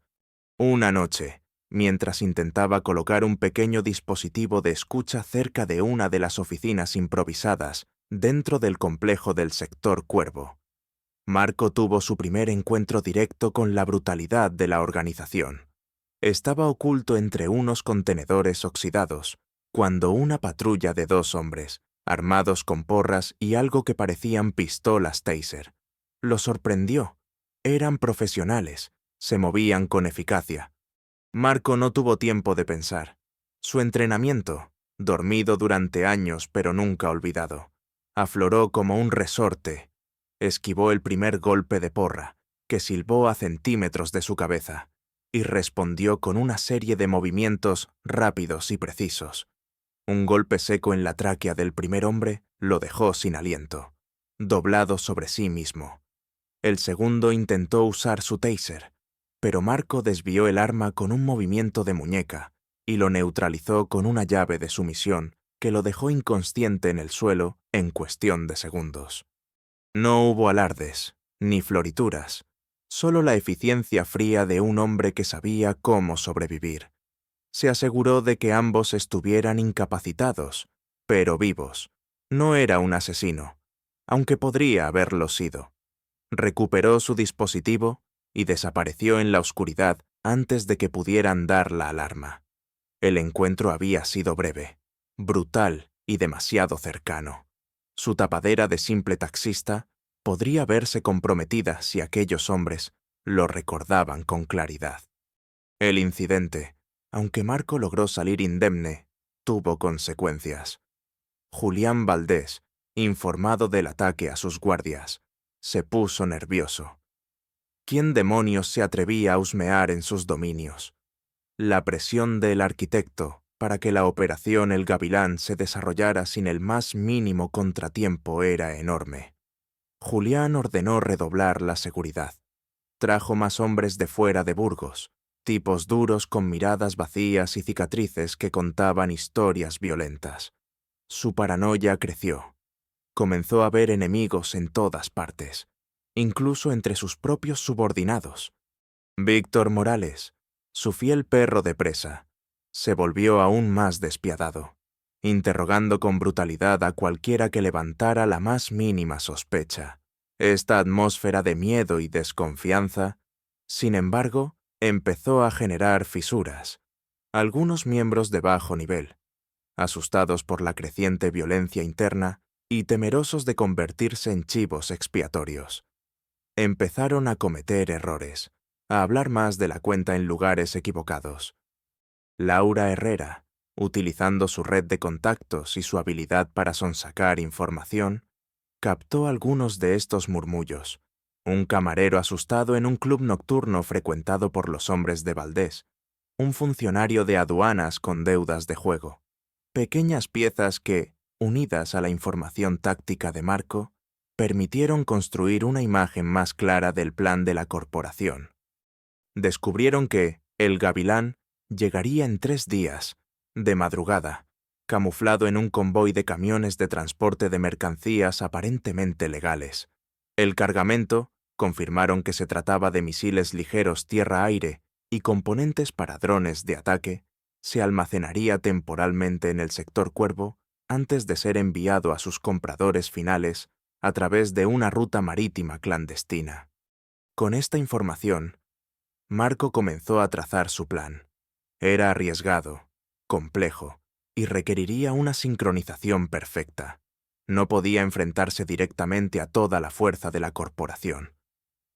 Una noche, mientras intentaba colocar un pequeño dispositivo de escucha cerca de una de las oficinas improvisadas dentro del complejo del sector Cuervo, Marco tuvo su primer encuentro directo con la brutalidad de la organización. Estaba oculto entre unos contenedores oxidados, cuando una patrulla de 2 hombres, armados con porras y algo que parecían pistolas Taser, lo sorprendió. Eran profesionales, se movían con eficacia. Marco no tuvo tiempo de pensar. Su entrenamiento, dormido durante años pero nunca olvidado, afloró como un resorte. Esquivó el primer golpe de porra, que silbó a centímetros de su cabeza, y respondió con una serie de movimientos rápidos y precisos. Un golpe seco en la tráquea del primer hombre lo dejó sin aliento, doblado sobre sí mismo. El segundo intentó usar su taser, pero Marco desvió el arma con un movimiento de muñeca y lo neutralizó con una llave de sumisión que lo dejó inconsciente en el suelo en cuestión de segundos. No hubo alardes, ni florituras, solo la eficiencia fría de un hombre que sabía cómo sobrevivir. Se aseguró de que ambos estuvieran incapacitados, pero vivos. No era un asesino, aunque podría haberlo sido. Recuperó su dispositivo y desapareció en la oscuridad antes de que pudieran dar la alarma. El encuentro había sido breve, brutal y demasiado cercano. Su tapadera de simple taxista podría verse comprometida si aquellos hombres lo recordaban con claridad. El incidente, aunque Marco logró salir indemne, tuvo consecuencias. Julián Valdés, informado del ataque a sus guardias, se puso nervioso. ¿Quién demonios se atrevía a husmear en sus dominios? La presión del arquitecto para que la operación El Gavilán se desarrollara sin el más mínimo contratiempo era enorme. Julián ordenó redoblar la seguridad. Trajo más hombres de fuera de Burgos, tipos duros con miradas vacías y cicatrices que contaban historias violentas. Su paranoia creció. Comenzó a ver enemigos en todas partes, incluso entre sus propios subordinados. Víctor Morales, su fiel perro de presa, se volvió aún más despiadado, interrogando con brutalidad a cualquiera que levantara la más mínima sospecha. Esta atmósfera de miedo y desconfianza, sin embargo, empezó a generar fisuras. Algunos miembros de bajo nivel, asustados por la creciente violencia interna y temerosos de convertirse en chivos expiatorios, empezaron a cometer errores, a hablar más de la cuenta en lugares equivocados. Laura Herrera, utilizando su red de contactos y su habilidad para sonsacar información, captó algunos de estos murmullos. Un camarero asustado en un club nocturno frecuentado por los hombres de Valdés, un funcionario de aduanas con deudas de juego. Pequeñas piezas que, unidas a la información táctica de Marco, permitieron construir una imagen más clara del plan de la corporación. Descubrieron que El Gavilán llegaría en 3 días, de madrugada, camuflado en un convoy de camiones de transporte de mercancías aparentemente legales. El cargamento, confirmaron que se trataba de misiles ligeros tierra-aire y componentes para drones de ataque, se almacenaría temporalmente en el sector Cuervo antes de ser enviado a sus compradores finales a través de una ruta marítima clandestina. Con esta información, Marco comenzó a trazar su plan. Era arriesgado, complejo, y requeriría una sincronización perfecta. No podía enfrentarse directamente a toda la fuerza de la corporación.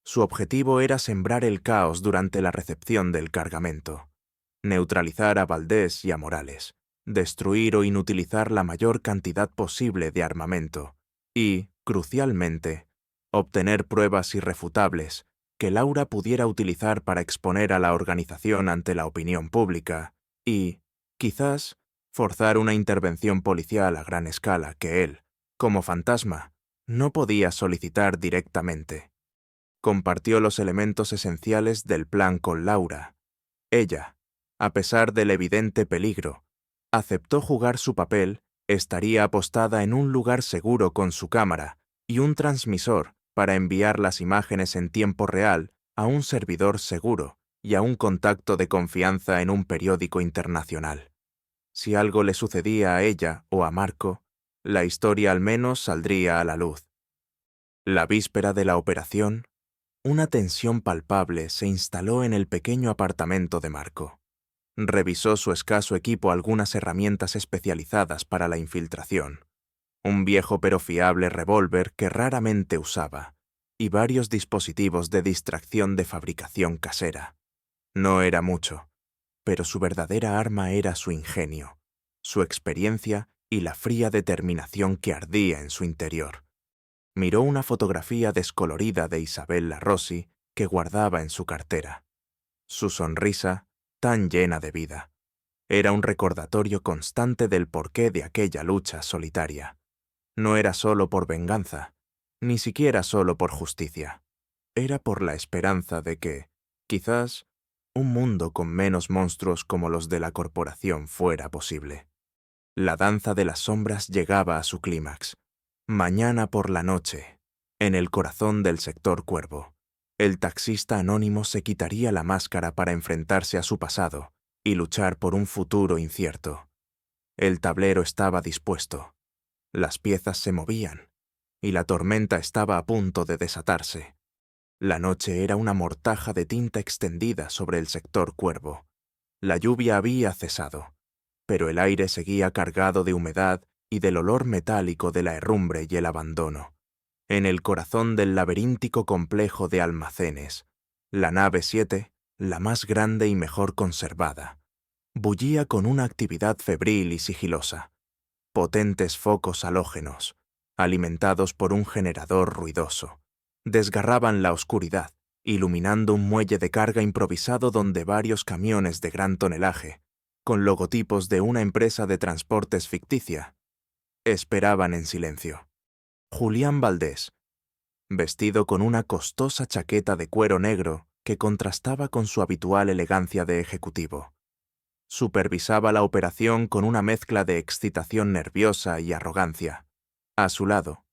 Su objetivo era sembrar el caos durante la recepción del cargamento, neutralizar a Valdés y a Morales, destruir o inutilizar la mayor cantidad posible de armamento y, crucialmente, obtener pruebas irrefutables que Laura pudiera utilizar para exponer a la organización ante la opinión pública y, quizás, forzar una intervención policial a gran escala que él, como fantasma, no podía solicitar directamente. Compartió los elementos esenciales del plan con Laura. Ella, a pesar del evidente peligro, Aceptó jugar su papel, estaría apostada en un lugar seguro con su cámara y un transmisor para enviar las imágenes en tiempo real a un servidor seguro y a un contacto de confianza en un periódico internacional. Si algo le sucedía a ella o a Marco, la historia al menos saldría a la luz. La víspera de la operación, una tensión palpable se instaló en el pequeño apartamento de Marco. Revisó su escaso equipo, algunas herramientas especializadas para la infiltración, un viejo pero fiable revólver que raramente usaba, y varios dispositivos de distracción de fabricación casera. No era mucho, pero su verdadera arma era su ingenio, su experiencia y la fría determinación que ardía en su interior. Miró una fotografía descolorida de Isabella Rossi que guardaba en su cartera. Su sonrisa, tan llena de vida, era un recordatorio constante del porqué de aquella lucha solitaria. No era solo por venganza, ni siquiera solo por justicia. Era por la esperanza de que, quizás, un mundo con menos monstruos como los de la corporación fuera posible. La danza de las sombras llegaba a su clímax. Mañana por la noche, en el corazón del sector Cuervo, el taxista anónimo se quitaría la máscara para enfrentarse a su pasado y luchar por un futuro incierto. El tablero estaba dispuesto, las piezas se movían, y la tormenta estaba a punto de desatarse. La noche era una mortaja de tinta extendida sobre el sector Cuervo. La lluvia había cesado, pero el aire seguía cargado de humedad y del olor metálico de la herrumbre y el abandono. En el corazón del laberíntico complejo de almacenes, la nave 7, la más grande y mejor conservada, bullía con una actividad febril y sigilosa. Potentes focos halógenos, alimentados por un generador ruidoso, desgarraban la oscuridad, iluminando un muelle de carga improvisado donde varios camiones de gran tonelaje, con logotipos de una empresa de transportes ficticia, esperaban en silencio. Julián Valdés, vestido con una costosa chaqueta de cuero negro que contrastaba con su habitual elegancia de ejecutivo, supervisaba la operación con una mezcla de excitación nerviosa y arrogancia. A su lado,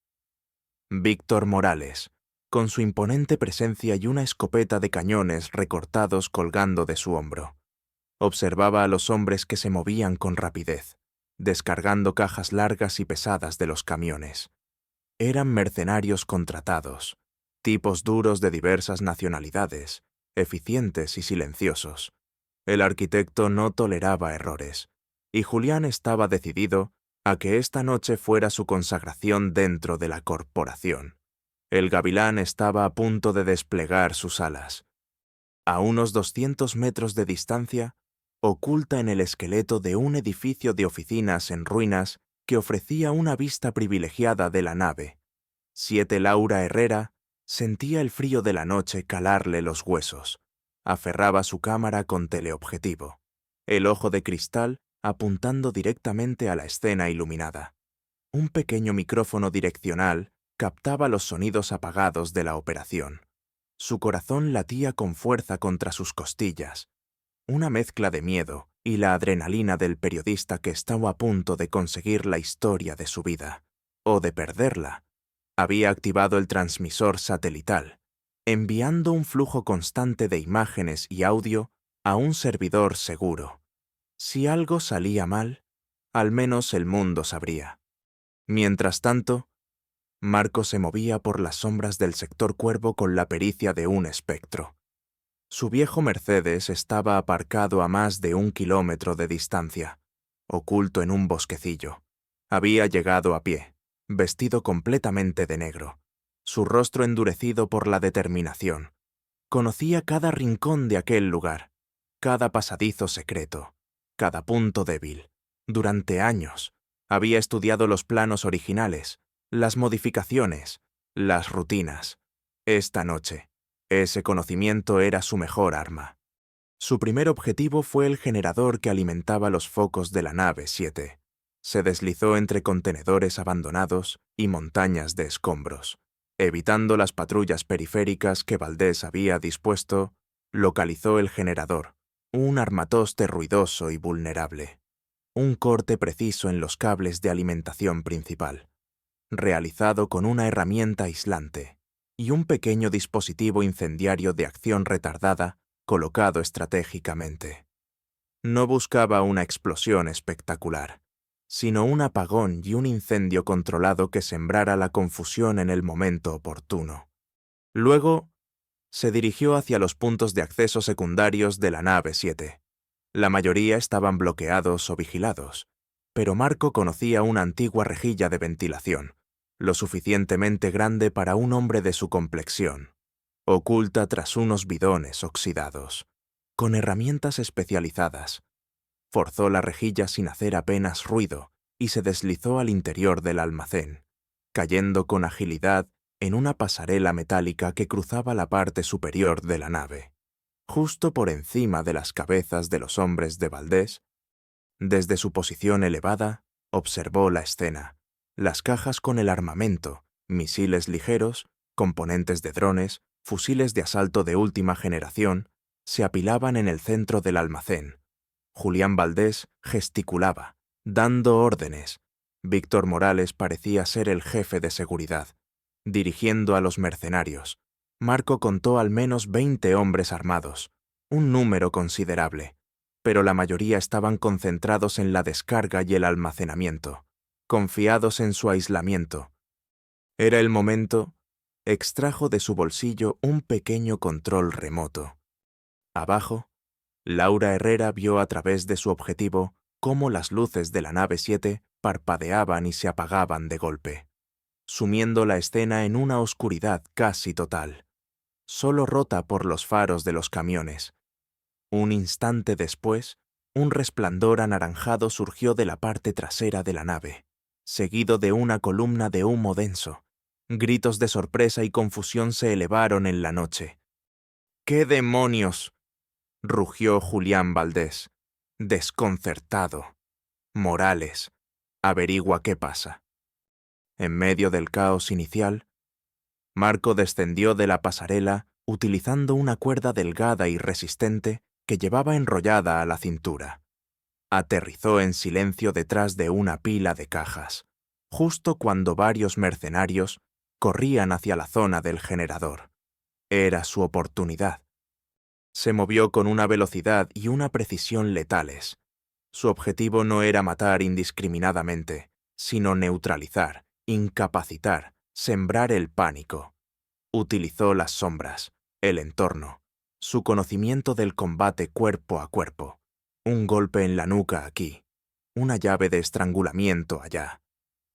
Víctor Morales, con su imponente presencia y una escopeta de cañones recortados colgando de su hombro. Observaba a los hombres que se movían con rapidez, descargando cajas largas y pesadas de los camiones. Eran mercenarios contratados, tipos duros de diversas nacionalidades, eficientes y silenciosos. El arquitecto no toleraba errores, y Julián estaba decidido a que esta noche fuera su consagración dentro de la corporación. El gavilán estaba a punto de desplegar sus alas. A unos 200 metros de distancia, oculta en el esqueleto de un edificio de oficinas en ruinas que ofrecía una vista privilegiada de la nave, 7 Laura Herrera sentía el frío de la noche calarle los huesos. Aferraba su cámara con teleobjetivo, el ojo de cristal apuntando directamente a la escena iluminada. Un pequeño micrófono direccional captaba los sonidos apagados de la operación. Su corazón latía con fuerza contra sus costillas, una mezcla de miedo y la adrenalina del periodista que estaba a punto de conseguir la historia de su vida, o de perderla. Había activado el transmisor satelital, enviando un flujo constante de imágenes y audio a un servidor seguro. Si algo salía mal, al menos el mundo sabría. Mientras tanto, Marco se movía por las sombras del sector Cuervo con la pericia de un espectro. Su viejo Mercedes estaba aparcado a más de 1 kilómetro de distancia, oculto en un bosquecillo. Había llegado a pie, vestido completamente de negro, su rostro endurecido por la determinación. Conocía cada rincón de aquel lugar, cada pasadizo secreto, cada punto débil. Durante años, había estudiado los planos originales, las modificaciones, las rutinas. Esta noche, ese conocimiento era su mejor arma. Su primer objetivo fue el generador que alimentaba los focos de la nave 7. Se deslizó entre contenedores abandonados y montañas de escombros. Evitando las patrullas periféricas que Valdés había dispuesto, localizó el generador, un armatoste ruidoso y vulnerable. un corte preciso en los cables de alimentación principal, realizado con una herramienta aislante y un pequeño dispositivo incendiario de acción retardada colocado estratégicamente. No buscaba una explosión espectacular, sino un apagón y un incendio controlado que sembrara la confusión en el momento oportuno. Luego, se dirigió hacia los puntos de acceso secundarios de la nave 7. La mayoría estaban bloqueados o vigilados, pero Marco conocía una antigua rejilla de ventilación, lo suficientemente grande para un hombre de su complexión, oculta tras unos bidones oxidados. Con herramientas especializadas, forzó la rejilla sin hacer apenas ruido y se deslizó al interior del almacén, cayendo con agilidad en una pasarela metálica que cruzaba la parte superior de la nave. Justo por encima de las cabezas de los hombres de Valdés, desde su posición elevada, observó la escena, las cajas con el armamento, misiles ligeros, componentes de drones, fusiles de asalto de última generación, se apilaban en el centro del almacén. Julián Valdés gesticulaba, dando órdenes. Víctor Morales parecía ser el jefe de seguridad, dirigiendo a los mercenarios. Marco contó al menos 20 hombres armados, un número considerable, pero la mayoría estaban concentrados en la descarga y el almacenamiento, confiados en su aislamiento. Era el momento, extrajo de su bolsillo un pequeño control remoto. Abajo, Laura Herrera vio a través de su objetivo cómo las luces de la nave 7 parpadeaban y se apagaban de golpe, sumiendo la escena en una oscuridad casi total, solo rota por los faros de los camiones. Un instante después, un resplandor anaranjado surgió de la parte trasera de la nave, seguido de una columna de humo denso. Gritos de sorpresa y confusión se elevaron en la noche. «¡Qué demonios!», rugió Julián Valdés, desconcertado. «Morales, averigua qué pasa». En medio del caos inicial, Marco descendió de la pasarela utilizando una cuerda delgada y resistente que llevaba enrollada a la cintura. Aterrizó en silencio detrás de una pila de cajas, justo cuando varios mercenarios corrían hacia la zona del generador. Era su oportunidad. Se movió con una velocidad y una precisión letales. Su objetivo no era matar indiscriminadamente, sino neutralizar, incapacitar, sembrar el pánico. Utilizó las sombras, el entorno, su conocimiento del combate cuerpo a cuerpo. Un golpe en la nuca aquí, una llave de estrangulamiento allá,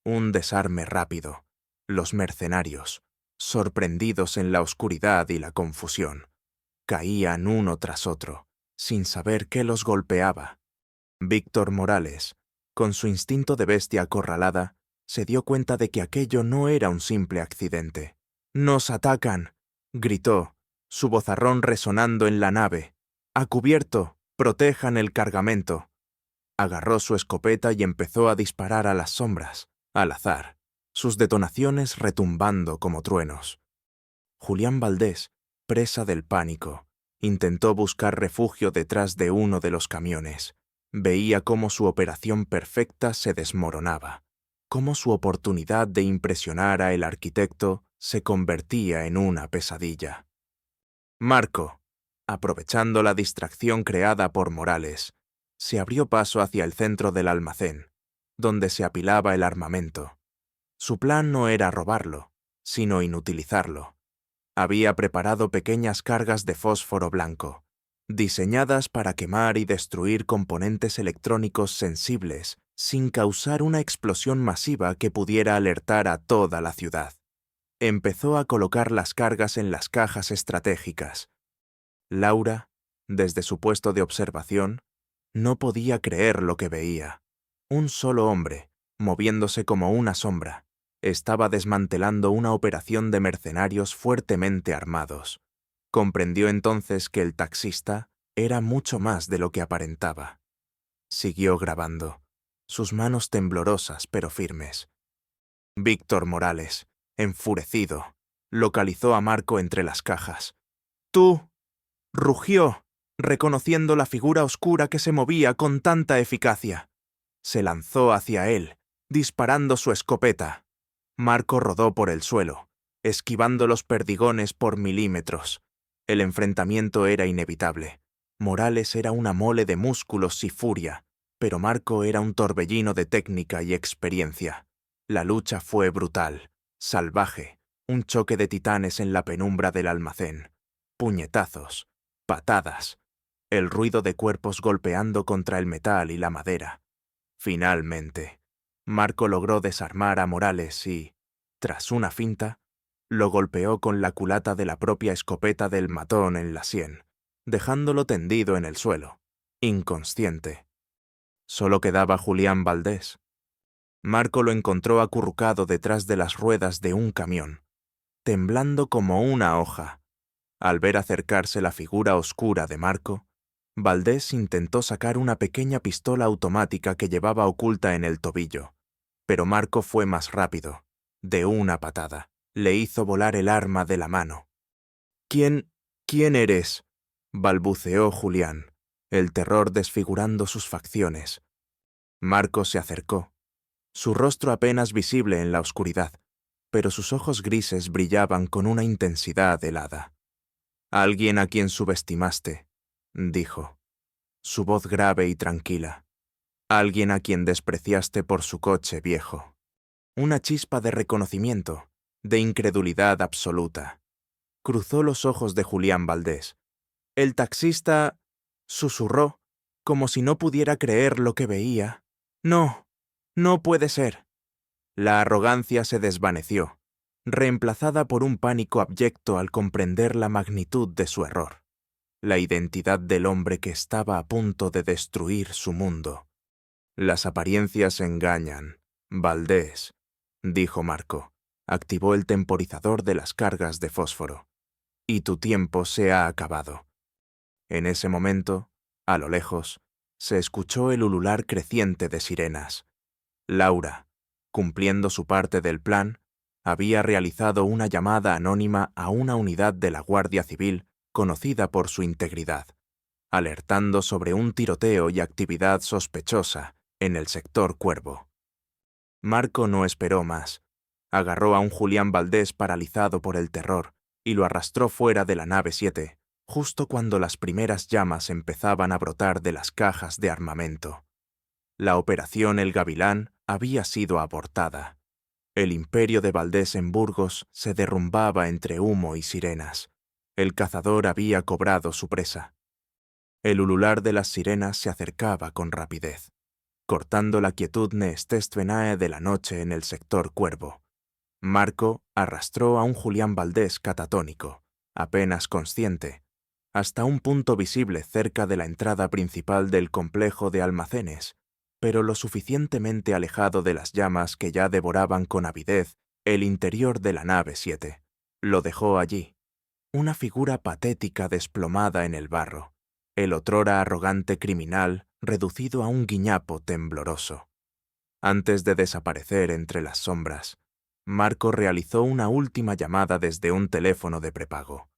un desarme rápido. Los mercenarios, sorprendidos en la oscuridad y la confusión, caían uno tras otro, sin saber qué los golpeaba. Víctor Morales, con su instinto de bestia acorralada, se dio cuenta de que aquello no era un simple accidente. «¡Nos atacan!», gritó, su vozarrón resonando en la nave. «¡A cubierto! ¡Protejan el cargamento!». Agarró su escopeta y empezó a disparar a las sombras, al azar, sus detonaciones retumbando como truenos. Julián Valdés, presa del pánico, intentó buscar refugio detrás de uno de los camiones. Veía cómo su operación perfecta se desmoronaba, cómo su oportunidad de impresionar a el arquitecto se convertía en una pesadilla. Marco, aprovechando la distracción creada por Morales, se abrió paso hacia el centro del almacén, donde se apilaba el armamento. Su plan no era robarlo, sino inutilizarlo. Había preparado pequeñas cargas de fósforo blanco, diseñadas para quemar y destruir componentes electrónicos sensibles sin causar una explosión masiva que pudiera alertar a toda la ciudad. Empezó a colocar las cargas en las cajas estratégicas. Laura, desde su puesto de observación, no podía creer lo que veía. Un solo hombre, moviéndose como una sombra, estaba desmantelando una operación de mercenarios fuertemente armados. Comprendió entonces que el taxista era mucho más de lo que aparentaba. Siguió grabando, sus manos temblorosas pero firmes. Víctor Morales, enfurecido, localizó a Marco entre las cajas. «¡Tú!», rugió, reconociendo la figura oscura que se movía con tanta eficacia. Se lanzó hacia él, disparando su escopeta. Marco rodó por el suelo, esquivando los perdigones por milímetros. El enfrentamiento era inevitable. Morales era una mole de músculos y furia, pero Marco era un torbellino de técnica y experiencia. La lucha fue brutal, salvaje, un choque de titanes en la penumbra del almacén. Puñetazos, patadas, el ruido de cuerpos golpeando contra el metal y la madera. Finalmente, Marco logró desarmar a Morales y, tras una finta, lo golpeó con la culata de la propia escopeta del matón en la sien, dejándolo tendido en el suelo, inconsciente. Solo quedaba Julián Valdés. Marco lo encontró acurrucado detrás de las ruedas de un camión, temblando como una hoja. Al ver acercarse la figura oscura de Marco, Valdés intentó sacar una pequeña pistola automática que llevaba oculta en el tobillo, pero Marco fue más rápido. De una patada, le hizo volar el arma de la mano. ¿Quién eres?, balbuceó Julián, el terror desfigurando sus facciones. Marco se acercó, su rostro apenas visible en la oscuridad, pero sus ojos grises brillaban con una intensidad helada. «Alguien a quien subestimaste», dijo, su voz grave y tranquila. «Alguien a quien despreciaste por su coche viejo». Una chispa de reconocimiento, de incredulidad absoluta. Cruzó los ojos de Julián Valdés. El taxista susurró, como si no pudiera creer lo que veía. «No, no puede ser». La arrogancia se desvaneció, reemplazada por un pánico abyecto al comprender la magnitud de su error. La identidad del hombre que estaba a punto de destruir su mundo. «Las apariencias engañan, Valdés», dijo Marco. Activó el temporizador de las cargas de fósforo. «Y tu tiempo se ha acabado». En ese momento, a lo lejos, se escuchó el ulular creciente de sirenas. Laura, cumpliendo su parte del plan, había realizado una llamada anónima a una unidad de la Guardia Civil conocida por su integridad, alertando sobre un tiroteo y actividad sospechosa en el sector Cuervo. Marco no esperó más. Agarró a un Julián Valdés paralizado por el terror y lo arrastró fuera de la nave 7, justo cuando las primeras llamas empezaban a brotar de las cajas de armamento. La operación El Gavilán había sido abortada. El imperio de Valdés en Burgos se derrumbaba entre humo y sirenas. El cazador había cobrado su presa. El ulular de las sirenas se acercaba con rapidez, cortando la quietud neestestvenae de la noche en el sector Cuervo. Marco arrastró a un Julián Valdés catatónico, apenas consciente, hasta un punto visible cerca de la entrada principal del complejo de almacenes, pero lo suficientemente alejado de las llamas que ya devoraban con avidez el interior de la nave 7. Lo dejó allí, una figura patética desplomada en el barro, el otrora arrogante criminal reducido a un guiñapo tembloroso. Antes de desaparecer entre las sombras, Marco realizó una última llamada desde un teléfono de prepago.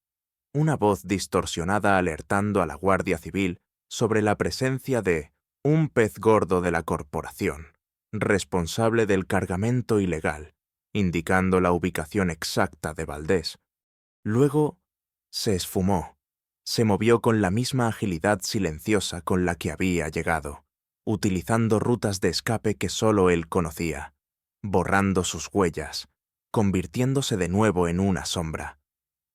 Una voz distorsionada alertando a la Guardia Civil sobre la presencia de un pez gordo de la corporación, responsable del cargamento ilegal, indicando la ubicación exacta de Valdés. Luego se esfumó, se movió con la misma agilidad silenciosa con la que había llegado, utilizando rutas de escape que solo él conocía, borrando sus huellas, convirtiéndose de nuevo en una sombra.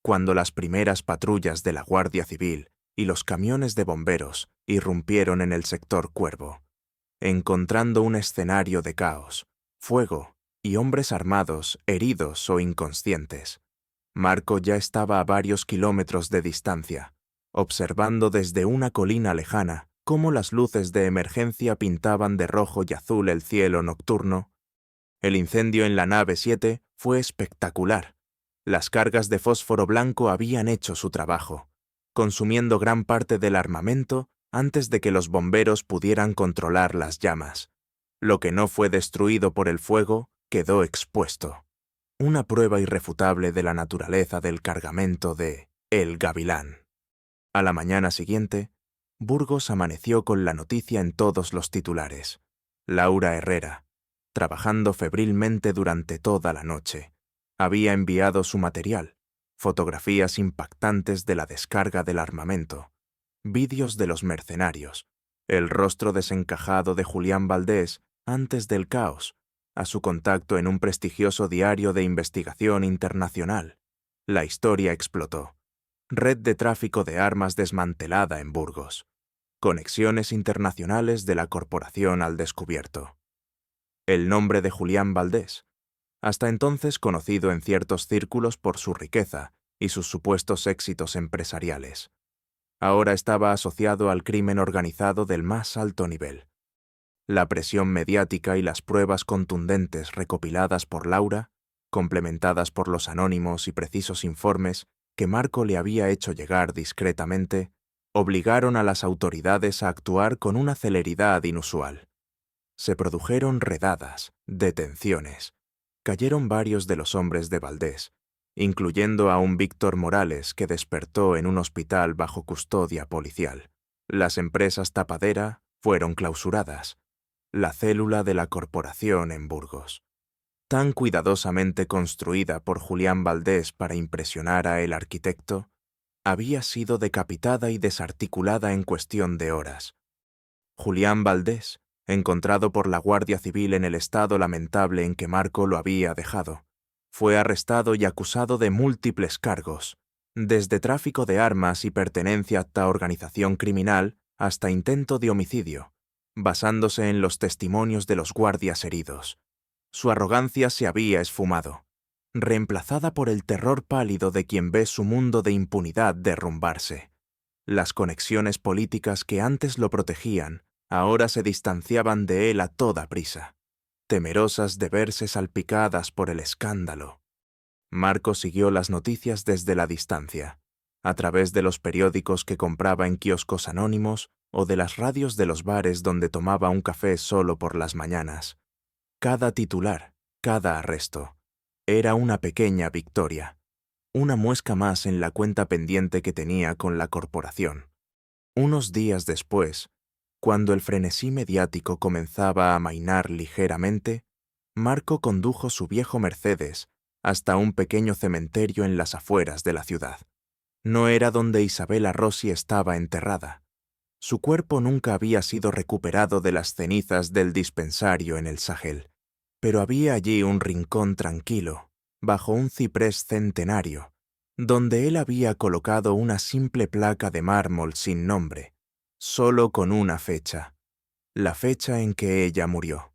Cuando las primeras patrullas de la Guardia Civil y los camiones de bomberos irrumpieron en el sector Cuervo, encontrando un escenario de caos, fuego y hombres armados, heridos o inconscientes, Marco ya estaba a varios kilómetros de distancia, observando desde una colina lejana cómo las luces de emergencia pintaban de rojo y azul el cielo nocturno. El incendio en la nave 7 fue espectacular. Las cargas de fósforo blanco habían hecho su trabajo, consumiendo gran parte del armamento antes de que los bomberos pudieran controlar las llamas. Lo que no fue destruido por el fuego quedó expuesto. Una prueba irrefutable de la naturaleza del cargamento de El Gavilán. A la mañana siguiente, Burgos amaneció con la noticia en todos los titulares. Laura Herrera, trabajando febrilmente durante toda la noche, había enviado su material, fotografías impactantes de la descarga del armamento, vídeos de los mercenarios, el rostro desencajado de Julián Valdés antes del caos, a su contacto en un prestigioso diario de investigación internacional. La historia explotó. Red de tráfico de armas desmantelada en Burgos. Conexiones internacionales de la corporación al descubierto. El nombre de Julián Valdés, hasta entonces conocido en ciertos círculos por su riqueza y sus supuestos éxitos empresariales, ahora estaba asociado al crimen organizado del más alto nivel. La presión mediática y las pruebas contundentes recopiladas por Laura, complementadas por los anónimos y precisos informes que Marco le había hecho llegar discretamente, obligaron a las autoridades a actuar con una celeridad inusual. Se produjeron redadas, detenciones. Cayeron varios de los hombres de Valdés, incluyendo a un Víctor Morales que despertó en un hospital bajo custodia policial. Las empresas tapadera fueron clausuradas. La célula de la corporación en Burgos, tan cuidadosamente construida por Julián Valdés para impresionar a el arquitecto, había sido decapitada y desarticulada en cuestión de horas. Julián Valdés, encontrado por la Guardia Civil en el estado lamentable en que Marco lo había dejado, fue arrestado y acusado de múltiples cargos, desde tráfico de armas y pertenencia a organización criminal hasta intento de homicidio, basándose en los testimonios de los guardias heridos. Su arrogancia se había esfumado, reemplazada por el terror pálido de quien ve su mundo de impunidad derrumbarse. Las conexiones políticas que antes lo protegían ahora se distanciaban de él a toda prisa, temerosas de verse salpicadas por el escándalo. Marco siguió las noticias desde la distancia, a través de los periódicos que compraba en kioscos anónimos o de las radios de los bares donde tomaba un café solo por las mañanas. Cada titular, cada arresto, era una pequeña victoria, una muesca más en la cuenta pendiente que tenía con la corporación. Unos días después, cuando el frenesí mediático comenzaba a amainar ligeramente, Marco condujo su viejo Mercedes hasta un pequeño cementerio en las afueras de la ciudad. No era donde Isabela Rossi estaba enterrada. Su cuerpo nunca había sido recuperado de las cenizas del dispensario en el Sahel, pero había allí un rincón tranquilo, bajo un ciprés centenario, donde él había colocado una simple placa de mármol sin nombre, solo con una fecha, la fecha en que ella murió.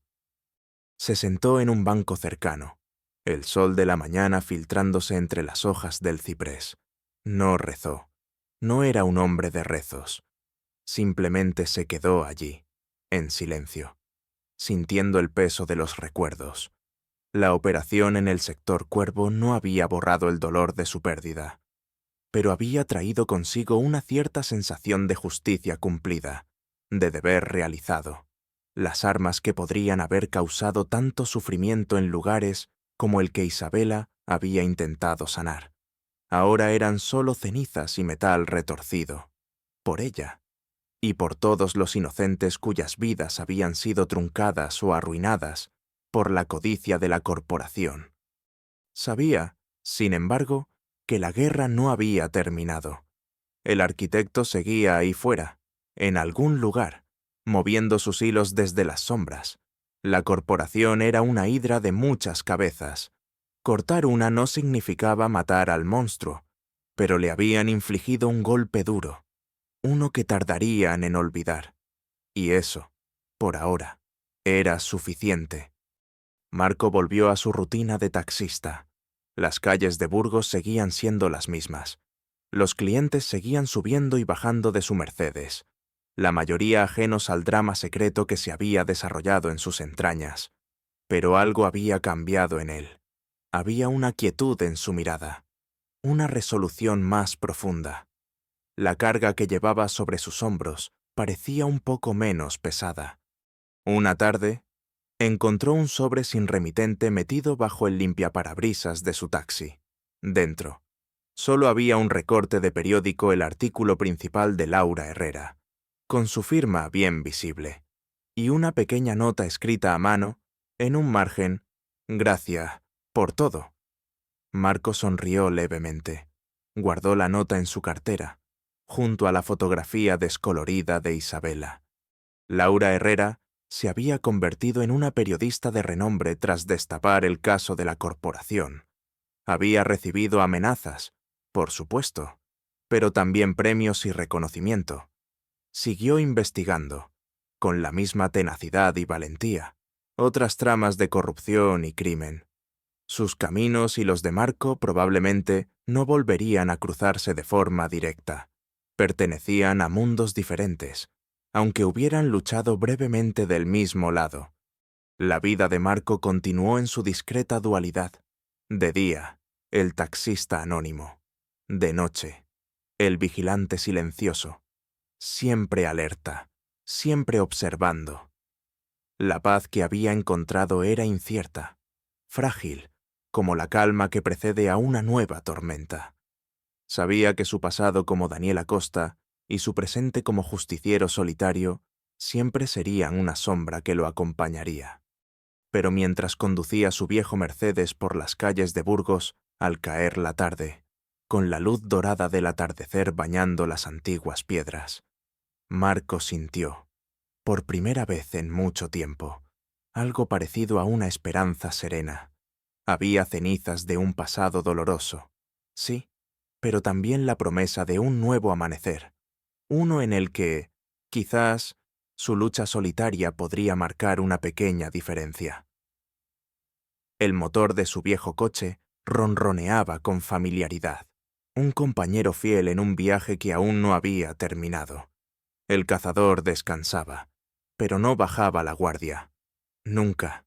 Se sentó en un banco cercano, el sol de la mañana filtrándose entre las hojas del ciprés. No rezó. No era un hombre de rezos. Simplemente se quedó allí, en silencio, sintiendo el peso de los recuerdos. La operación en el sector Cuervo no había borrado el dolor de su pérdida, pero había traído consigo una cierta sensación de justicia cumplida, de deber realizado. Las armas que podrían haber causado tanto sufrimiento en lugares como el que Isabela había intentado sanar, ahora eran solo cenizas y metal retorcido, por ella, y por todos los inocentes cuyas vidas habían sido truncadas o arruinadas por la codicia de la corporación. Sabía, sin embargo, que la guerra no había terminado. El arquitecto seguía ahí fuera, en algún lugar, moviendo sus hilos desde las sombras. La corporación era una hidra de muchas cabezas. Cortar una no significaba matar al monstruo, pero le habían infligido un golpe duro, uno que tardarían en olvidar. Y eso, por ahora, era suficiente. Marco volvió a su rutina de taxista. Las calles de Burgos seguían siendo las mismas. Los clientes seguían subiendo y bajando de su Mercedes, la mayoría ajenos al drama secreto que se había desarrollado en sus entrañas. Pero algo había cambiado en él. Había una quietud en su mirada, una resolución más profunda. La carga que llevaba sobre sus hombros parecía un poco menos pesada. Una tarde, encontró un sobre sin remitente metido bajo el limpiaparabrisas de su taxi. Dentro, solo había un recorte de periódico, el artículo principal de Laura Herrera, con su firma bien visible. y una pequeña nota escrita a mano, en un margen, «Gracias por todo». Marco sonrió levemente. Guardó la nota en su cartera, junto a la fotografía descolorida de Isabela. Laura Herrera se había convertido en una periodista de renombre tras destapar el caso de la corporación. Había recibido amenazas, por supuesto, pero también premios y reconocimiento. Siguió investigando, con la misma tenacidad y valentía, otras tramas de corrupción y crimen. Sus caminos y los de Marco probablemente no volverían a cruzarse de forma directa. Pertenecían a mundos diferentes, aunque hubieran luchado brevemente del mismo lado. La vida de Marco continuó en su discreta dualidad. De día, el taxista anónimo. De noche, el vigilante silencioso. Siempre alerta, siempre observando. La paz que había encontrado era incierta, frágil, como la calma que precede a una nueva tormenta. Sabía que su pasado como Daniel Acosta y su presente como justiciero solitario siempre serían una sombra que lo acompañaría. Pero mientras conducía su viejo Mercedes por las calles de Burgos, al caer la tarde, con la luz dorada del atardecer bañando las antiguas piedras, Marco sintió, por primera vez en mucho tiempo, algo parecido a una esperanza serena. Había cenizas de un pasado doloroso, sí, pero también la promesa de un nuevo amanecer, uno en el que, quizás, su lucha solitaria podría marcar una pequeña diferencia. El motor de su viejo coche ronroneaba con familiaridad, un compañero fiel en un viaje que aún no había terminado. El cazador descansaba, pero no bajaba la guardia. Nunca.